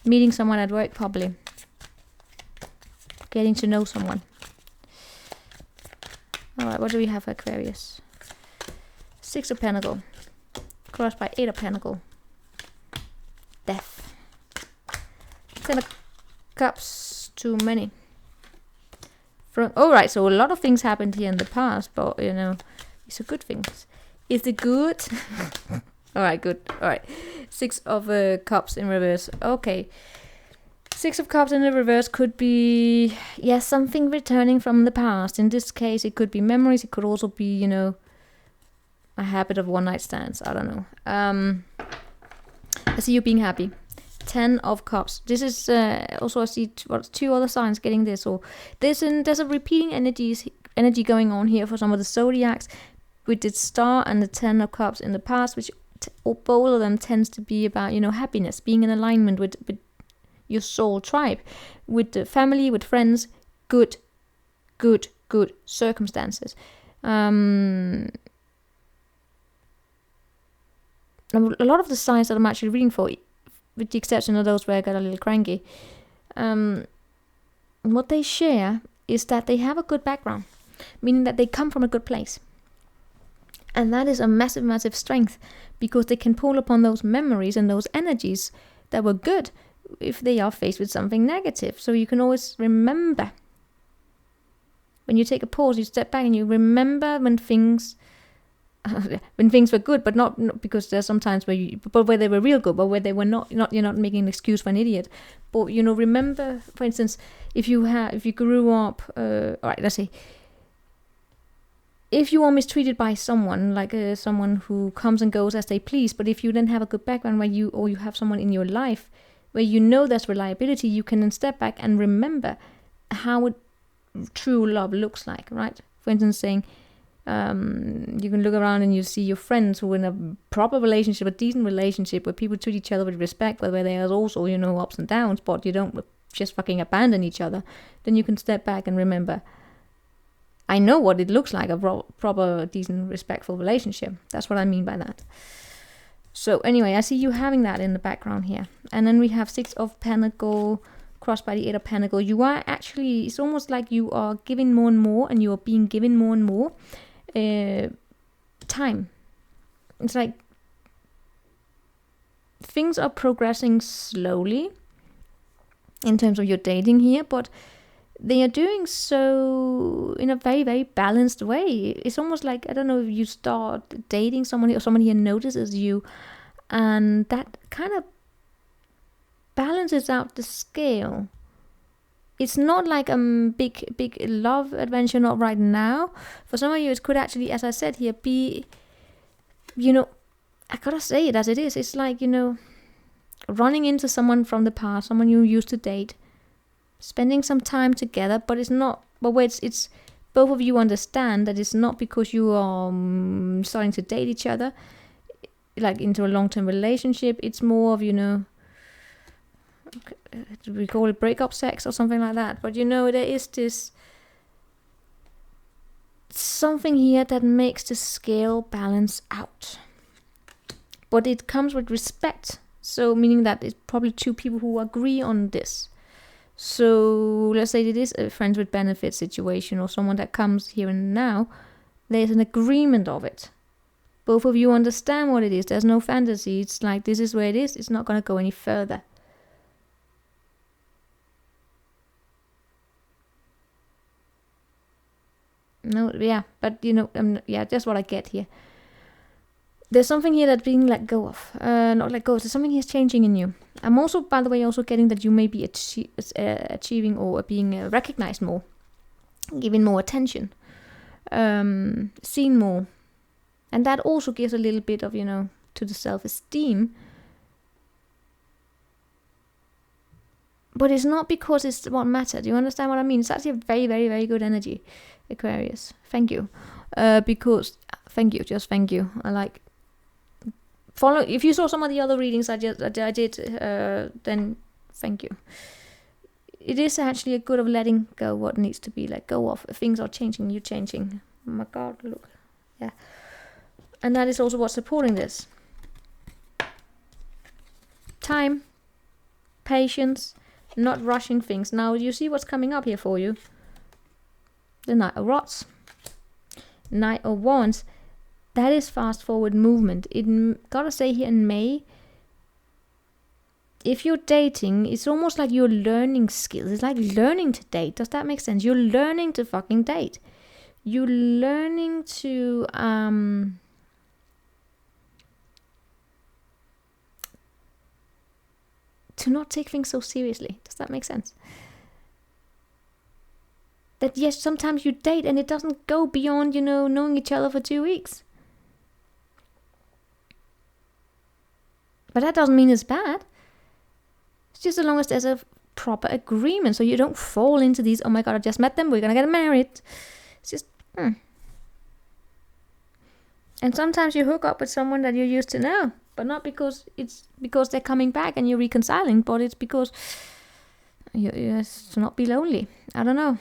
Meeting someone at work probably. Getting to know someone. Alright, what do we have for Aquarius? 6 of Pentacle. Crossed by 8 of Pentacle. Death. 10 of Cups, too many. Alright, so a lot of things happened here in the past, but you know, these are good things. Is it good? Alright, good. Alright. 6 of Cups in reverse. Okay. 6 of Cups in the reverse could be, yes, something returning from the past. In this case, it could be memories. It could also be, you know, a habit of one night stands. I don't know. I see you being happy. 10 of Cups. This is also, I see 2 other signs getting this. So there's a repeating energy going on here for some of the zodiacs with the star and the 10 of Cups in the past, which both of them tends to be about, you know, happiness, being in alignment with your soul tribe, with the family, with friends, good circumstances. A lot of the signs that I'm actually reading for, with the exception of those where I got a little cranky, what they share is that they have a good background, meaning that they come from a good place. And that is a massive, massive strength, because they can pull upon those memories and those energies that were good if they are faced with something negative. So you can always remember. When you take a pause, you step back and you remember when things were good, but not because there's sometimes where they were real good, but where they were not you're not making an excuse for an idiot. But you know, remember, for instance, if you grew up, all right, let's say, if you are mistreated by someone, like someone who comes and goes as they please, but if you then have a good background where you have someone in your life where you know there's reliability, you can then step back and remember how true love looks like, right? For instance, saying, you can look around and you see your friends who are in a proper relationship, a decent relationship, where people treat each other with respect, but where there is also, ups and downs, but you don't just fucking abandon each other. Then you can step back and remember, I know what it looks like, a proper, decent, respectful relationship. That's what I mean by that. So anyway, I see you having that in the background here. And then we have 6 of Pentacles crossed by the 8 of Pentacles. You are actually, it's almost like you are giving more and more, and you are being given more and more time. It's like things are progressing slowly in terms of your dating here, but they are doing so in a very, very balanced way. It's almost like, I don't know, if you start dating someone or someone here notices you, and that kind of balances out the scale. It's not like a big love adventure, not right now. For some of you, it could actually, as I said here, be, I gotta say it as it is. It's like, running into someone from the past, someone you used to date, spending some time together, but it's not, but where it's both of you understand that it's not because you are starting to date each other, like into a long-term relationship. It's more of, we call it breakup sex or something like that. But there is this something here that makes the scale balance out. But it comes with respect. So meaning that it's probably 2 people who agree on this. So let's say it is a friends with benefits situation, or someone that comes here and now. There's an agreement of it. Both of you understand what it is. There's no fantasy. It's like, this is where it is. It's not going to go any further. No, yeah, but that's what I get here. There's something here that's being let go of. Not let go. There's something here's changing in you. I'm also, by the way, also getting that you may be achieving or being recognized more, given more attention, seen more. And that also gives a little bit of, to the self-esteem. But it's not because it's what matters. You understand what I mean? It's actually a very, very, very good energy, Aquarius. Thank you. Thank you. Just thank you. I like... Follow. If you saw some of the other readings I did, then thank you. It is actually a good of letting go what needs to be let go of. Things are changing, you're changing. Oh my God, look. Yeah. And that is also what's supporting this. Time, patience, not rushing things. Now you see what's coming up here for you. The Knight of Rods, Knight of Wands. That is fast forward movement. Gotta say here in May, if you're dating, it's almost like you're learning skills. It's like learning to date. Does that make sense? You're learning to fucking date. You're learning to not take things so seriously. Does that make sense? That yes, sometimes you date and it doesn't go beyond, knowing each other for 2 weeks. But that doesn't mean it's bad. It's just as long as there's a proper agreement, so you don't fall into these, oh my God, I just met them, we're gonna get married. It's just, And sometimes you hook up with someone that you used to know, but not because they're coming back and you're reconciling, but it's because you to not be lonely. I don't know.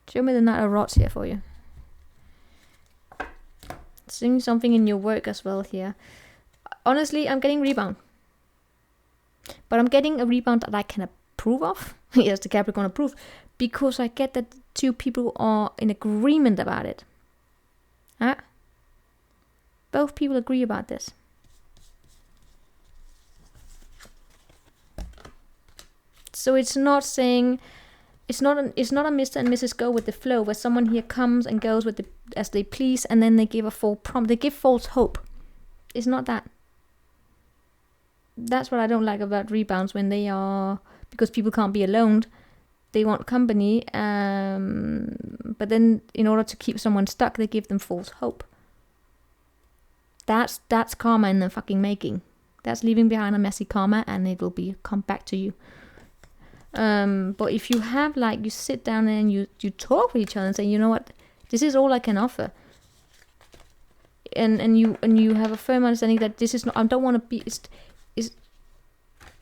Show me the Knight of Rods here for you. Seeing something in your work as well here. Honestly, I'm getting rebound. But I'm getting a rebound that I can approve of. Yes, the Capricorn approve. Because I get that 2 people are in agreement about it. Both people agree about this. So it's not saying... It's not a Mr. and Mrs. Go with the flow, where someone here comes and goes with as they please, and then they give a false prompt. They give false hope. It's not that. That's what I don't like about rebounds, when they are, because people can't be alone. they want company, but then in order to keep someone stuck, they give them false hope. That's karma in the fucking making. That's leaving behind a messy karma, and it will come back to you. But if you have, like, you sit down and you talk with each other and say, you know what, this is all I can offer, and you have a firm understanding that this is not, I don't want to be.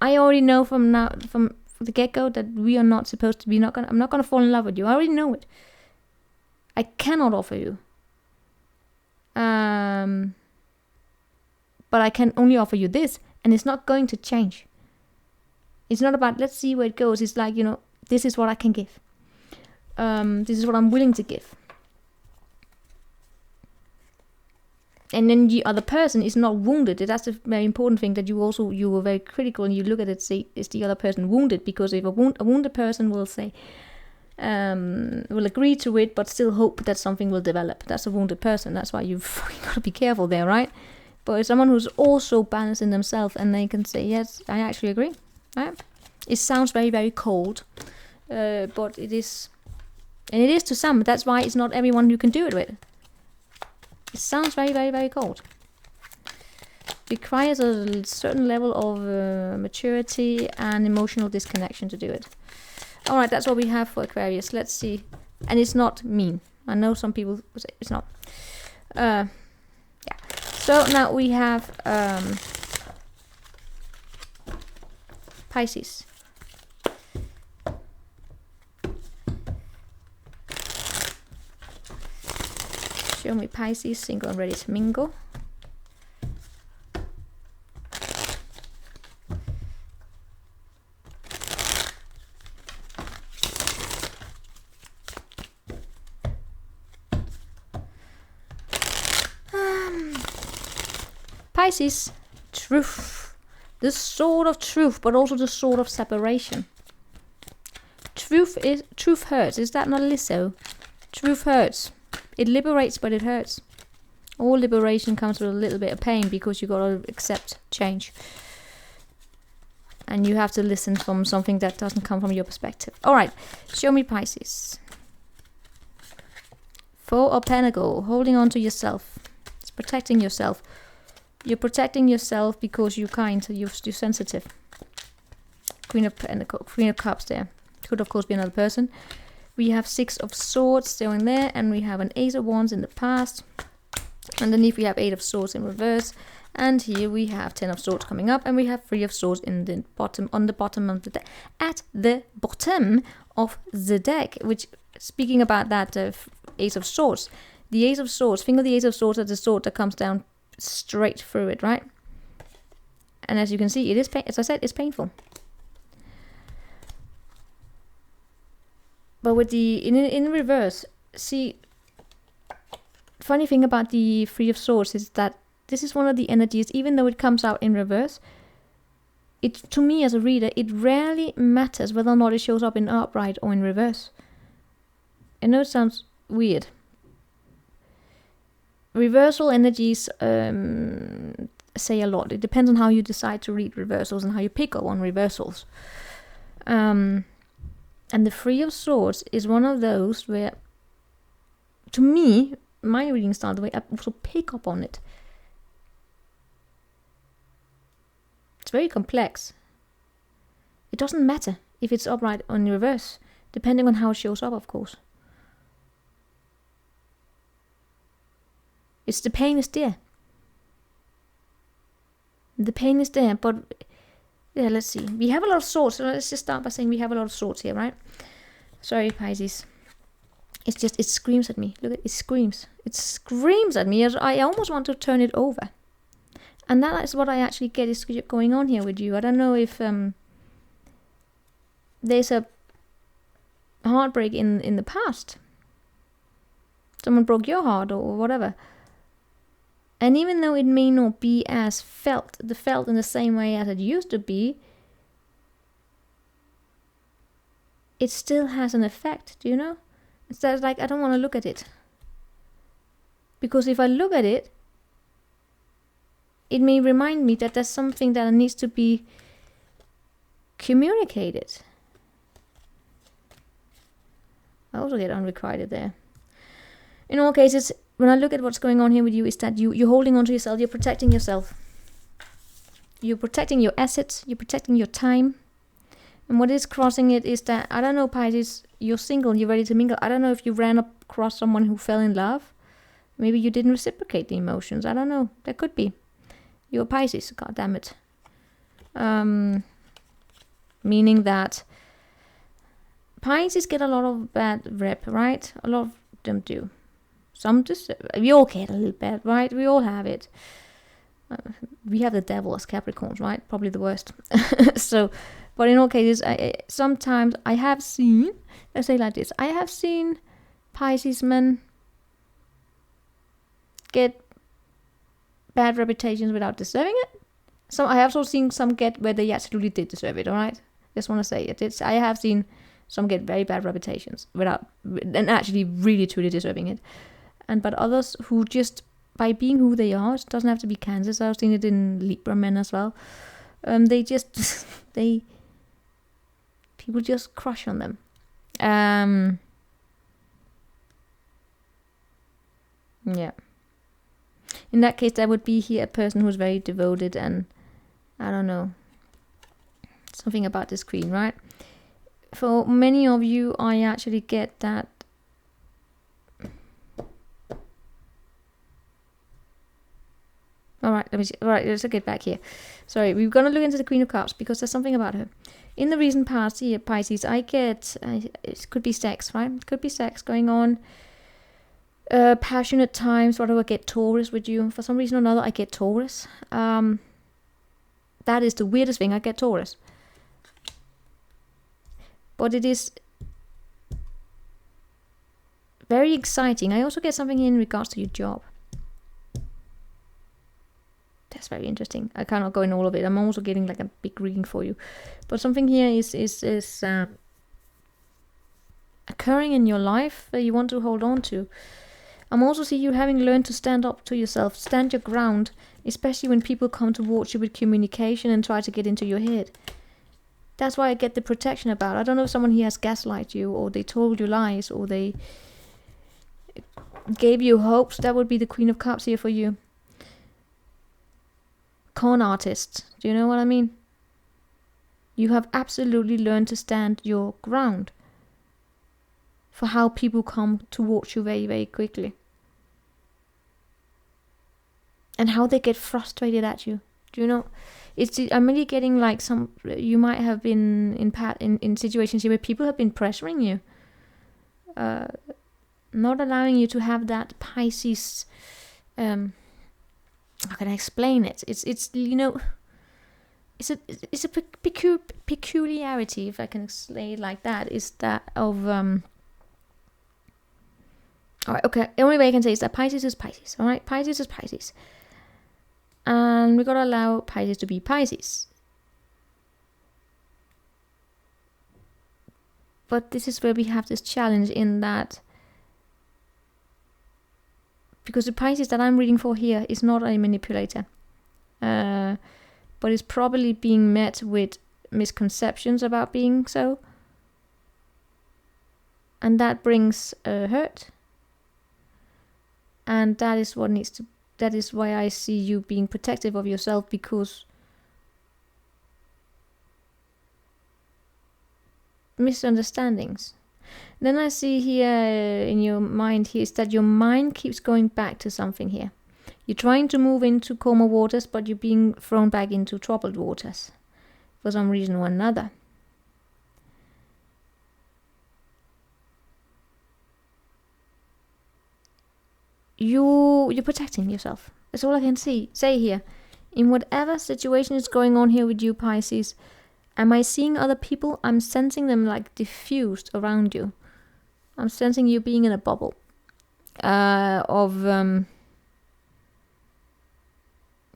I already know from the get-go that we are not supposed to be. I'm not gonna fall in love with you. I already know it. I cannot offer you. But I can only offer you this, and it's not going to change. It's not about, let's see where it goes. It's like, you know, this is what I can give. This is what I'm willing to give. And then the other person is not wounded. That's a very important thing, that you were very critical, and you look at it, say, is the other person wounded? Because if a wounded person will say, will agree to it, but still hope that something will develop. That's a wounded person. That's why you've fucking got to be careful there, right? But it's someone who's also balanced in themselves, and they can say, yes, I actually agree. Right? It sounds very, very cold, but it is, and it is to some. That's why it's not everyone you can do it with. It sounds very, very, very cold. It requires a certain level of maturity and emotional disconnection to do it. All right, that's what we have for Aquarius. Let's see. And it's not mean. I know some people say it's not. Yeah. So now we have Pisces. Show me Pisces, single and ready to mingle. Pisces, truth. The sword of truth, but also the sword of separation. Truth hurts. Is that not Lizzo? Truth hurts. It liberates, but it hurts. All liberation comes with a little bit of pain, because you got to accept change. And you have to listen from something that doesn't come from your perspective. All right, show me Pisces. Four of Pentacles, holding on to yourself. It's protecting yourself. You're protecting yourself because you're kind, you're sensitive. Queen of Pentacles, Queen of Cups there. Could of course be another person. We have Six of Swords still in there, and we have an Ace of Wands in the past. Underneath we have Eight of Swords in reverse, and here we have 10 of Swords coming up, and we have 3 of Swords in the bottom, on the bottom of the deck, at the bottom of the deck. Which, speaking about that Ace of Swords, the Ace of Swords, think of the Ace of Swords as the sword that comes down straight through it, right? And as you can see, it is as I said, it's painful. But with the in reverse, see, funny thing about the Three of Swords is that this is one of the energies, even though it comes out in reverse, it, to me as a reader, it rarely matters whether or not it shows up in upright or in reverse. I know it sounds weird. Reversal energies say a lot. It depends on how you decide to read reversals and how you pick up on reversals. And the Three of Swords is one of those where, to me, my reading style, the way I also pick up on it, it's very complex. It doesn't matter if it's upright or in reverse, depending on how it shows up, of course. It's the pain is there. The pain is there, but yeah, let's see. We have a lot of swords, so let's just start by saying we have a lot of swords here, right? Sorry, Pisces. It's just, it screams at me. Look at it, screams. It screams at me. I almost want to turn it over. And that is what I actually get is going on here with you. I don't know if there's a heartbreak in the past. Someone broke your heart or whatever. And even though it may not be as felt in the same way as it used to be, it still has an effect, do you know? It's that, like, I don't want to look at it. Because if I look at it, it may remind me that there's something that needs to be communicated. I also get unrequited there. In all cases, when I look at what's going on here with you, is that you're holding on to yourself, you're protecting yourself. You're protecting your assets, you're protecting your time. And what is crossing it is that, I don't know, Pisces, you're single, you're ready to mingle. I don't know if you ran across someone who fell in love. Maybe you didn't reciprocate the emotions. I don't know. That could be. You're Pisces, god damn it. Meaning that Pisces get a lot of bad rep, right? A lot of them do. Some just, we all get a little bad, right? We all have it. We have the devil as Capricorns, right? Probably the worst. So, but in all cases, sometimes I have seen, let's say like this, I have seen Pisces men get bad reputations without deserving it. So I have also seen some get where they absolutely did deserve it, alright? Just want to say it. I have seen some get very bad reputations without, and actually really truly deserving it. But others who just, by being who they are, it doesn't have to be Cancers, I've seen it in Libra men as well. They just, people just crush on them. Yeah. In that case, that would be here a person who's very devoted and, I don't know, something about this queen, right? For many of you, I actually get that. Alright, let's get back here. Sorry, we're going to look into the Queen of Cups because there's something about her. In the recent past here, Pisces, I get, it could be sex, right? It could be sex going on. Passionate times. What do I get? Taurus with you. For some reason or another, I get Taurus. That is the weirdest thing. I get Taurus. But it is very exciting. I also get something in regards to your job. That's very interesting. I cannot go in all of it. I'm also getting like a big reading for you. But something here is occurring in your life that you want to hold on to. I'm also seeing you having learned to stand up to yourself, stand your ground, especially when people come towards you with communication and try to get into your head. That's why I get the protection about. I don't know if someone here has gaslighted you, or they told you lies, or they gave you hopes. That would be the Queen of Cups here for you. Con artists. Do you know what I mean? You have absolutely learned to stand your ground for how people come towards you very, very quickly. And how they get frustrated at you. Do you know? I'm really getting like some, you might have been in situations here where people have been pressuring you. Not allowing you to have that Pisces, how can I explain it? It's you know, it's a peculiarity, if I can say it like that, is that of alright, okay, the only way I can say is that Pisces is Pisces, alright? Pisces is Pisces. And we gotta allow Pisces to be Pisces. But this is where we have this challenge in that, because the Pisces that I'm reading for here is not a manipulator, but is probably being met with misconceptions about being so, and that brings hurt, and that is what needs to. That is why I see you being protective of yourself, because misunderstandings. Then I see here in your mind here is that your mind keeps going back to something here. You're trying to move into calmer waters, but you're being thrown back into troubled waters for some reason or another. You're protecting yourself. That's all I can say here. In whatever situation is going on here with you, Pisces, am I seeing other people? I'm sensing them like diffused around you. I'm sensing you being in a bubble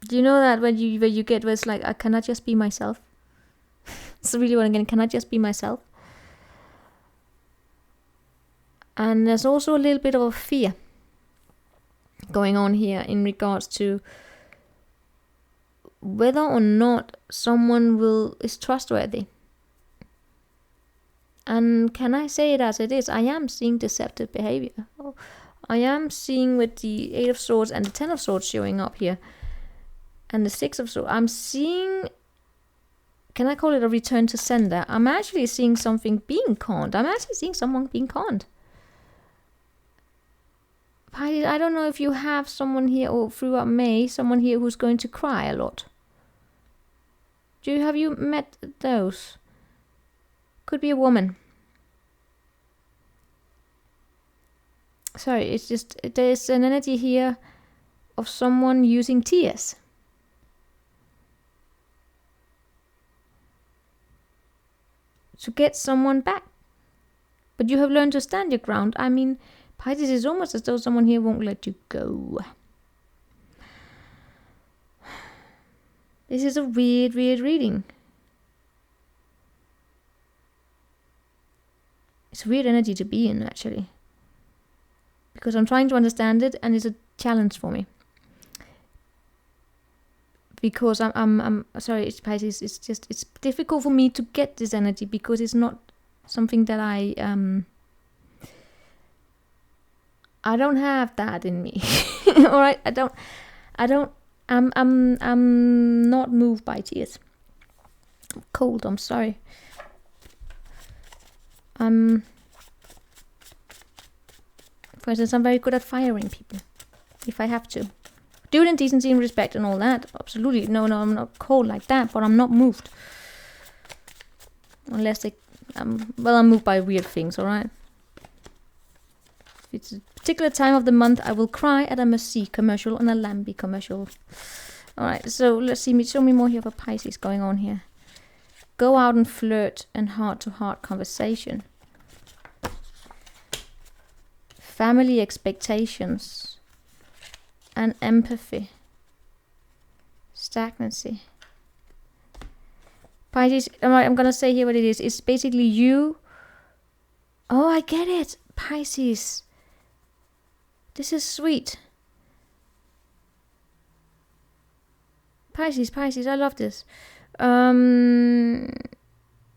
do you know that where you get where it's like, I cannot just be myself? It's really what I'm getting. Can I just be myself? And there's also a little bit of a fear going on here in regards to whether or not someone is trustworthy. And can I say it as it is? I am seeing deceptive behavior. I am seeing with the 8 of Swords and the 10 of Swords showing up here. And the 6 of Swords. I'm seeing... Can I call it a return to sender? I'm actually seeing something being conned. I'm actually seeing someone being conned. I don't know if you have someone here, or throughout May, someone here who's going to cry a lot. Have you met those? Could be a woman. Sorry, it's just, there's an energy here of someone using tears. To get someone back. But you have learned to stand your ground. I mean, Pisces is almost as though someone here won't let you go. This is a weird reading. It's a weird energy to be in, actually. Because I'm trying to understand it, and it's a challenge for me. Because I'm sorry, it's Pisces. It's just, it's difficult for me to get this energy because it's not something that I don't have that in me. All right, I'm not moved by tears. I'm cold. I'm sorry. For instance, I'm very good at firing people if I have to. Do it in decency and respect and all that. Absolutely. No, I'm not cold like that, but I'm not moved. Unless I'm moved by weird things, alright? If it's a particular time of the month, I will cry at a Merci commercial and a Lambi commercial. Alright, so let's see. Show me more here for Pisces going on here. Go out and flirt and heart-to-heart conversation. Family expectations. And empathy. Stagnancy. Pisces, I'm gonna say here what it is. It's basically you. Oh, I get it. Pisces. This is sweet. Pisces, I love this. I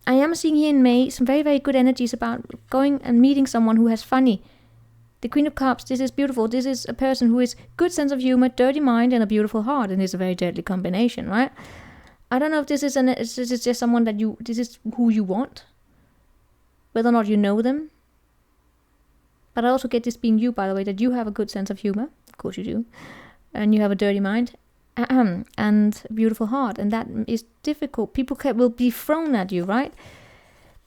am seeing here in May some very, very good energies about going and meeting someone who has funny. The Queen of Cups, this is beautiful. This is a person who is good sense of humor, dirty mind, and a beautiful heart. And it's a very deadly combination, right? I don't know if this is just someone that this is who you want. Whether or not you know them. But I also get this being you, by the way, that you have a good sense of humor. Of course you do. And you have a dirty mind. And a beautiful heart. And that is difficult. People will be thrown at you, right?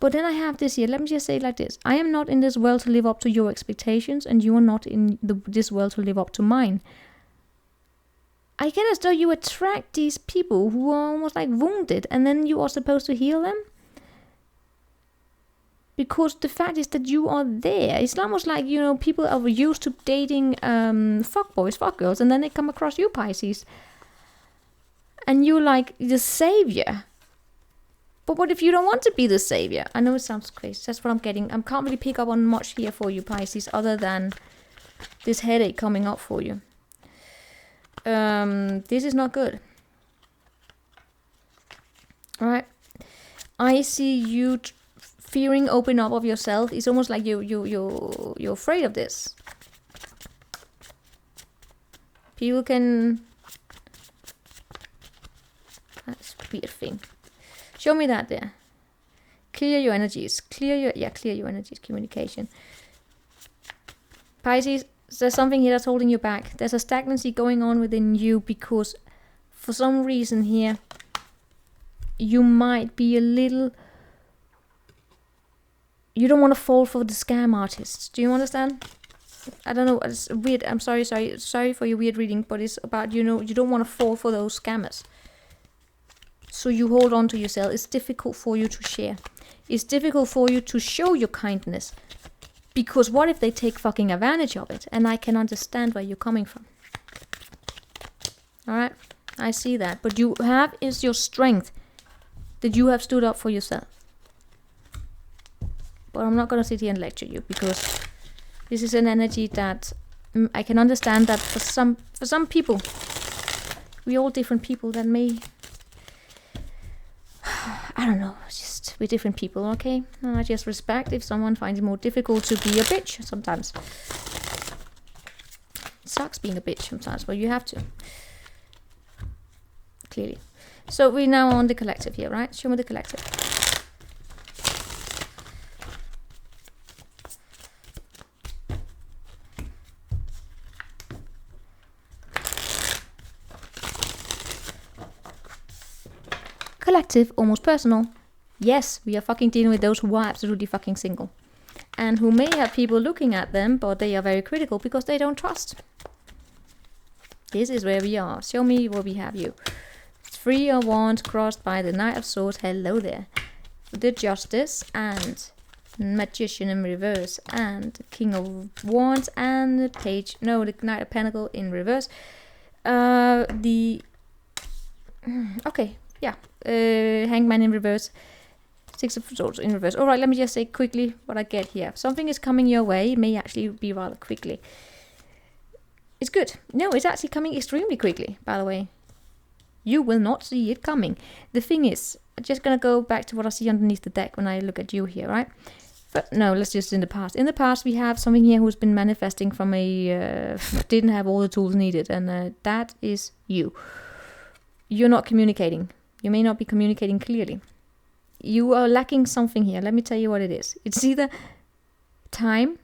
But then I have this here. Let me just say it like this. I am not in this world to live up to your expectations, and you are not in this world to live up to mine. I get as though you attract these people who are almost like wounded, and then you are supposed to heal them. Because the fact is that you are there. It's almost like, people are used to dating fuckboys, fuckgirls, and then they come across you, Pisces. And you're like the savior. But what if you don't want to be the savior? I know it sounds crazy. That's what I'm getting. I can't really pick up on much here for you, Pisces, other than this headache coming up for you. This is not good. Alright. I see you fearing open up of yourself. It's almost like you're afraid of this. People can... That's a weird thing. Show me that there. Clear your energies. Clear your energies. Communication. Pisces, there's something here that's holding you back. There's a stagnancy going on within you because for some reason here, you might be a little... You don't want to fall for the scam artists. Do you understand? I don't know. It's weird. I'm sorry for your weird reading, but it's about, you don't want to fall for those scammers. So you hold on to yourself. It's difficult for you to share. It's difficult for you to show your kindness. Because what if they take fucking advantage of it? And I can understand where you're coming from. Alright? I see that. But you have is your strength. That you have stood up for yourself. But I'm not going to sit here and lecture you. Because this is an energy that I can understand that for some people. We're all different people that may... I don't know, just respect. We're different people, okay? And I just respect if someone finds it more difficult to be a bitch sometimes. It sucks being a bitch sometimes, but you have to. Clearly. So we're now on the collective here, right? Show me the collective. Collective, almost personal. Yes, we are fucking dealing with those who are absolutely fucking single. And who may have people looking at them, but they are very critical because they don't trust. This is where we are. Show me where we have you. 3 of Wands crossed by the Knight of Swords. Hello there. The Justice and Magician in reverse. And King of Wands and the Page. No, the Knight of Pentacles in reverse. Okay, yeah. Hangman in reverse. 6 of Swords in reverse. Alright, let me just say quickly what I get here. Something is coming your way. It may actually be rather quickly. It's good. No, it's actually coming extremely quickly, by the way. You will not see it coming. The thing is, I'm just going to go back to what I see underneath the deck when I look at you here, right? But no, let's just in the past. In the past, we have something here who's been manifesting from a... didn't have all the tools needed, and that is you. You're not communicating. You may not be communicating clearly. You are lacking something here. Let me tell you what it is. It's either time,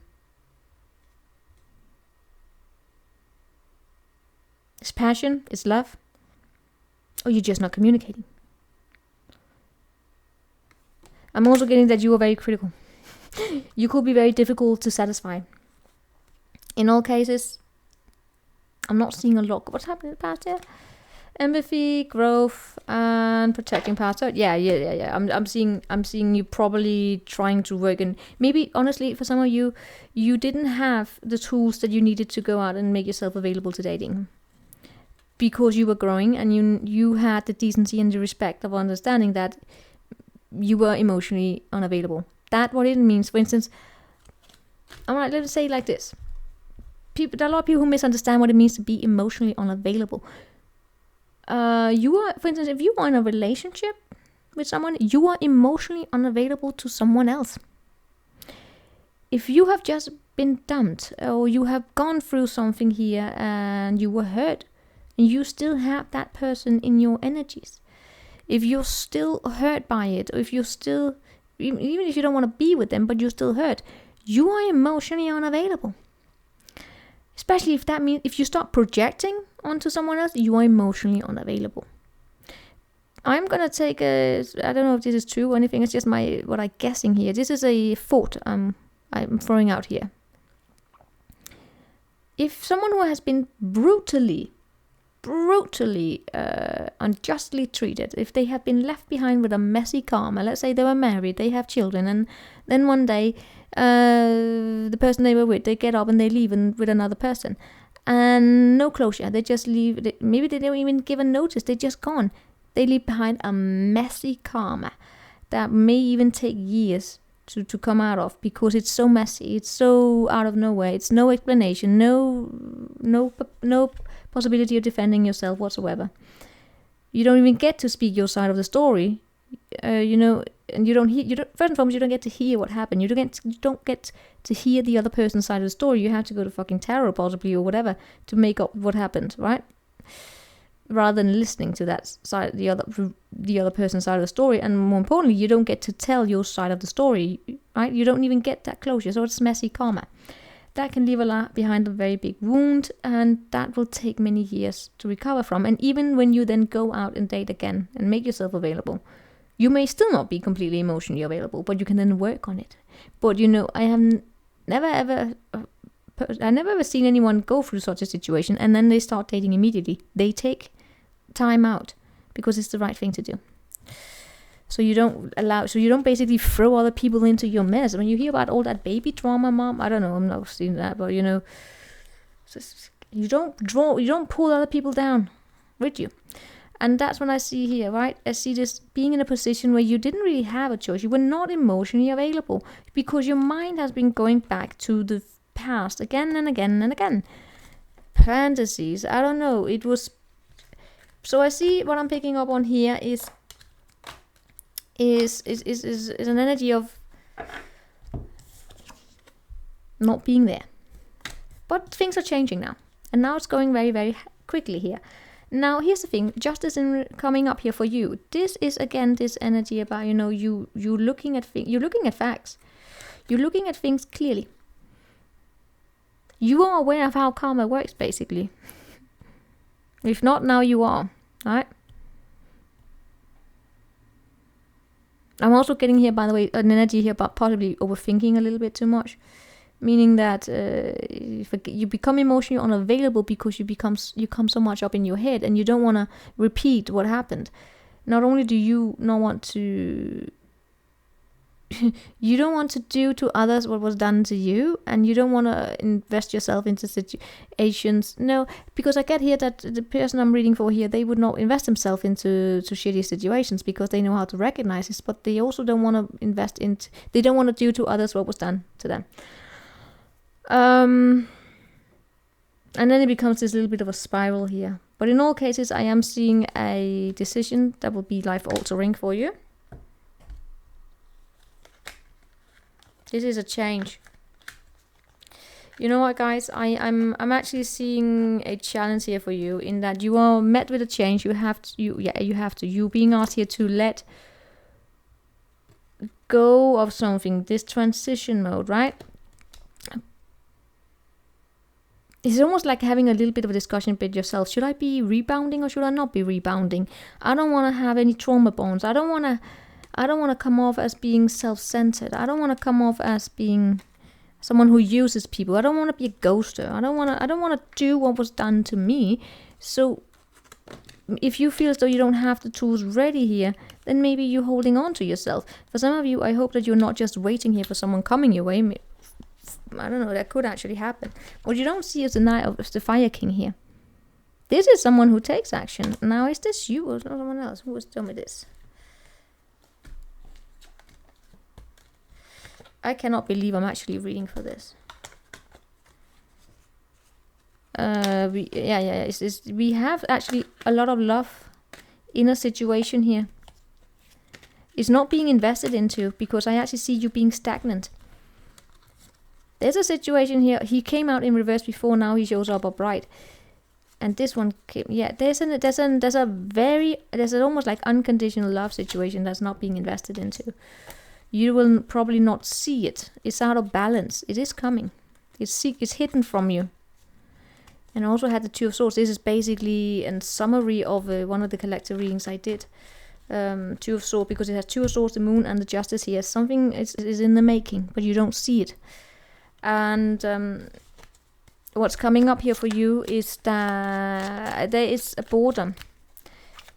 it's passion, it's love, or you're just not communicating. I'm also getting that you are very critical. You could be very difficult to satisfy. In all cases, I'm not seeing a lot. What's happening in the past here? Empathy, growth, and protecting past. So yeah. I'm seeing you probably trying to work, and maybe honestly for some of you, you didn't have the tools that you needed to go out and make yourself available to dating. Because you were growing and you had the decency and the respect of understanding that you were emotionally unavailable. That what it means. For instance, alright, let's say it like this. There are a lot of people who misunderstand what it means to be emotionally unavailable. You are, for instance, if you are in a relationship with someone, you are emotionally unavailable to someone else. If you have just been dumped, or you have gone through something here and you were hurt, and you still have that person in your energies, if you're still hurt by it, or if you're still, even if you don't want to be with them, but you're still hurt, you are emotionally unavailable. Especially if that means, if you start projecting onto someone else, you are emotionally unavailable. I'm gonna take I don't know if this is true or anything, it's just what I'm guessing here. This is a thought I'm throwing out here. If someone who has been brutally unjustly treated, if they have been left behind with a messy karma, let's say they were married, they have children, and then one day the person they were with, they get up and they leave with another person, and no closure, they just leave. Maybe they don't even give a notice, they just gone. They leave behind a messy karma that may even take years to come out of, because it's so messy, it's so out of nowhere, it's no explanation, no possibility of defending yourself whatsoever. You don't even get to speak your side of the story, and you don't first and foremost, you don't get to hear what happened. You don't get to hear the other person's side of the story. You have to go to fucking tarot possibly or whatever to make up what happened, right? Rather than listening to that side, the other person's side of the story, and more importantly, you don't get to tell your side of the story, right? You don't even get that closure, so it's messy karma. That can leave behind a very big wound, and that will take many years to recover from. And even when you then go out and date again and make yourself available, you may still not be completely emotionally available, but you can then work on it. But I have never ever seen anyone go through such a situation and then they start dating immediately. They take time out because it's the right thing to do. So you don't basically throw other people into your mess. When you hear about all that baby drama, mom, I don't know, I'm not seeing that, but you don't pull other people down with you. And that's what I see here, right? I see this being in a position where you didn't really have a choice. You were not emotionally available because your mind has been going back to the past again and again and again. Fantasies, I don't know, so I see what I'm picking up on here is is an energy of not being there. But things are changing now. And now it's going very, very quickly here. Now, here's the thing. Justice coming up here for you. This is, again, this energy about, you know, you looking at things. You're looking at facts. You're looking at things clearly. You are aware of how karma works, basically. If not, now you are. Right? I'm also getting here, by the way, an energy here about possibly overthinking a little bit too much. Meaning that you become emotionally unavailable because you come so much up in your head and you don't want to repeat what happened. Not only do you not want to... you don't want to do to others what was done to you, and you don't want to invest yourself into situations. No, because I get here that the person I'm reading for here, they would not invest themselves into shitty situations because they know how to recognize this, but they also don't want to invest into... They don't want to do to others what was done to them. And then it becomes this little bit of a spiral here. But in all cases, I am seeing a decision that will be life-altering for you. This is a change. You know what, guys? I'm actually seeing a challenge here for you in that you are met with a change. You have to. You're being asked here to let go of something. This transition mode, right? It's almost like having a little bit of a discussion with yourself. Should I be rebounding or should I not be rebounding? I don't want to have any trauma bonds. I don't want to come off as being self-centered. I don't want to come off as being someone who uses people. I don't want to be a ghoster. I don't want to do what was done to me. So if you feel as though you don't have the tools ready here, then maybe you're holding on to yourself. For some of you, I hope that you're not just waiting here for someone coming your way. I don't know, that could actually happen. What you don't see is the Knight of the Fire King here. This is someone who takes action. Now, is this you or someone else? Who has told me this? I cannot believe I'm actually reading for this. We have actually a lot of love in a situation here. It's not being invested into because I actually see you being stagnant. There's a situation here. He came out in reverse before. Now he shows up upright, and this one came. Yeah, there's an almost like unconditional love situation that's not being invested into. You will probably not see it. It's out of balance. It is coming. It's hidden from you. And I also had the Two of Swords. This is basically a summary of one of the collective readings I did. Two of Swords, because it has Two of Swords, the Moon, and the Justice here. Something is in the making, but you don't see it. And what's coming up here for you is that there is a boredom.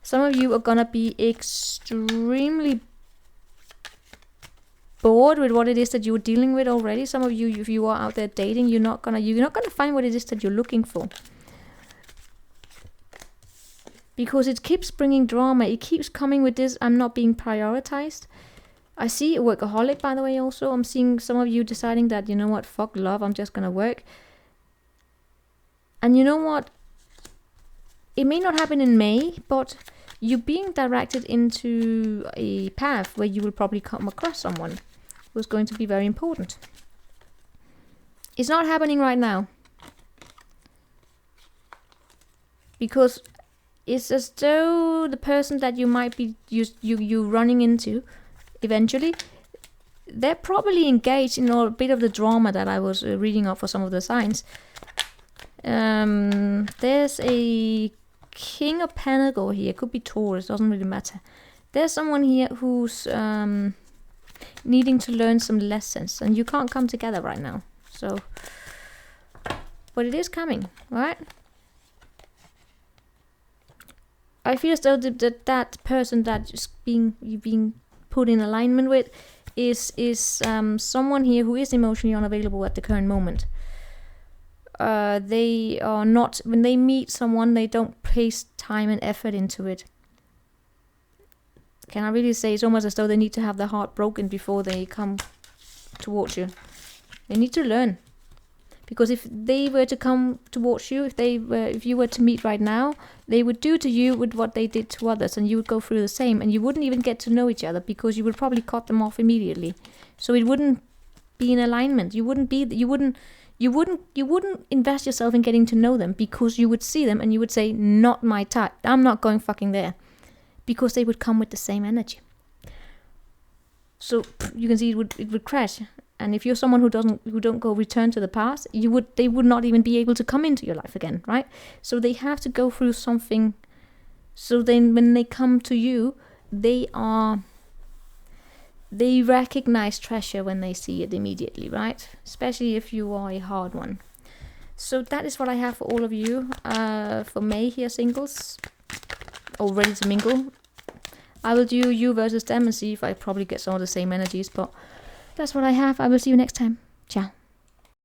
Some of you are gonna be extremely bored with what it is that you're dealing with already. Some of you, if you are out there dating, you're not gonna find what it is that you're looking for, because it keeps bringing drama. It keeps coming with this. I'm not being prioritized. I see a workaholic, by the way, also. I'm seeing some of you deciding that, you know what, fuck love, I'm just gonna work. And you know what? It may not happen in May, but you're being directed into a path where you will probably come across someone who's going to be very important. It's not happening right now. Because it's as though the person that you might be you running into eventually, they're probably engaged in a bit of the drama that I was reading up for some of the signs. There's a King of Pentacles here. It could be Taurus, doesn't really matter. There's someone here who's needing to learn some lessons, and you can't come together right now. So, but it is coming, right? I feel as though that person that is being put in alignment with is someone here who is emotionally unavailable at the current moment. They are not, when they meet someone, they don't place time and effort into it. Can I really say it's almost as though they need to have their heart broken before they come towards you. They need to learn. Because if they were to come towards you, if you were to meet right now, they would do to you with what they did to others, and you would go through the same, and you wouldn't even get to know each other because you would probably cut them off immediately. So it wouldn't be in alignment. You wouldn't invest yourself in getting to know them, because you would see them and you would say, not my type. I'm not going fucking there, because they would come with the same energy. So you can see it would crash. And if you're someone who don't go return to the past, they would not even be able to come into your life again, right? So they have to go through something. So then when they come to you, they recognize treasure when they see it immediately, right? Especially if you are a hard one. So that is what I have for all of you for May here, singles, or ready to mingle. I will do you versus them and see if I probably get some of the same energies, but that's what I have. I will see you next time. Ciao.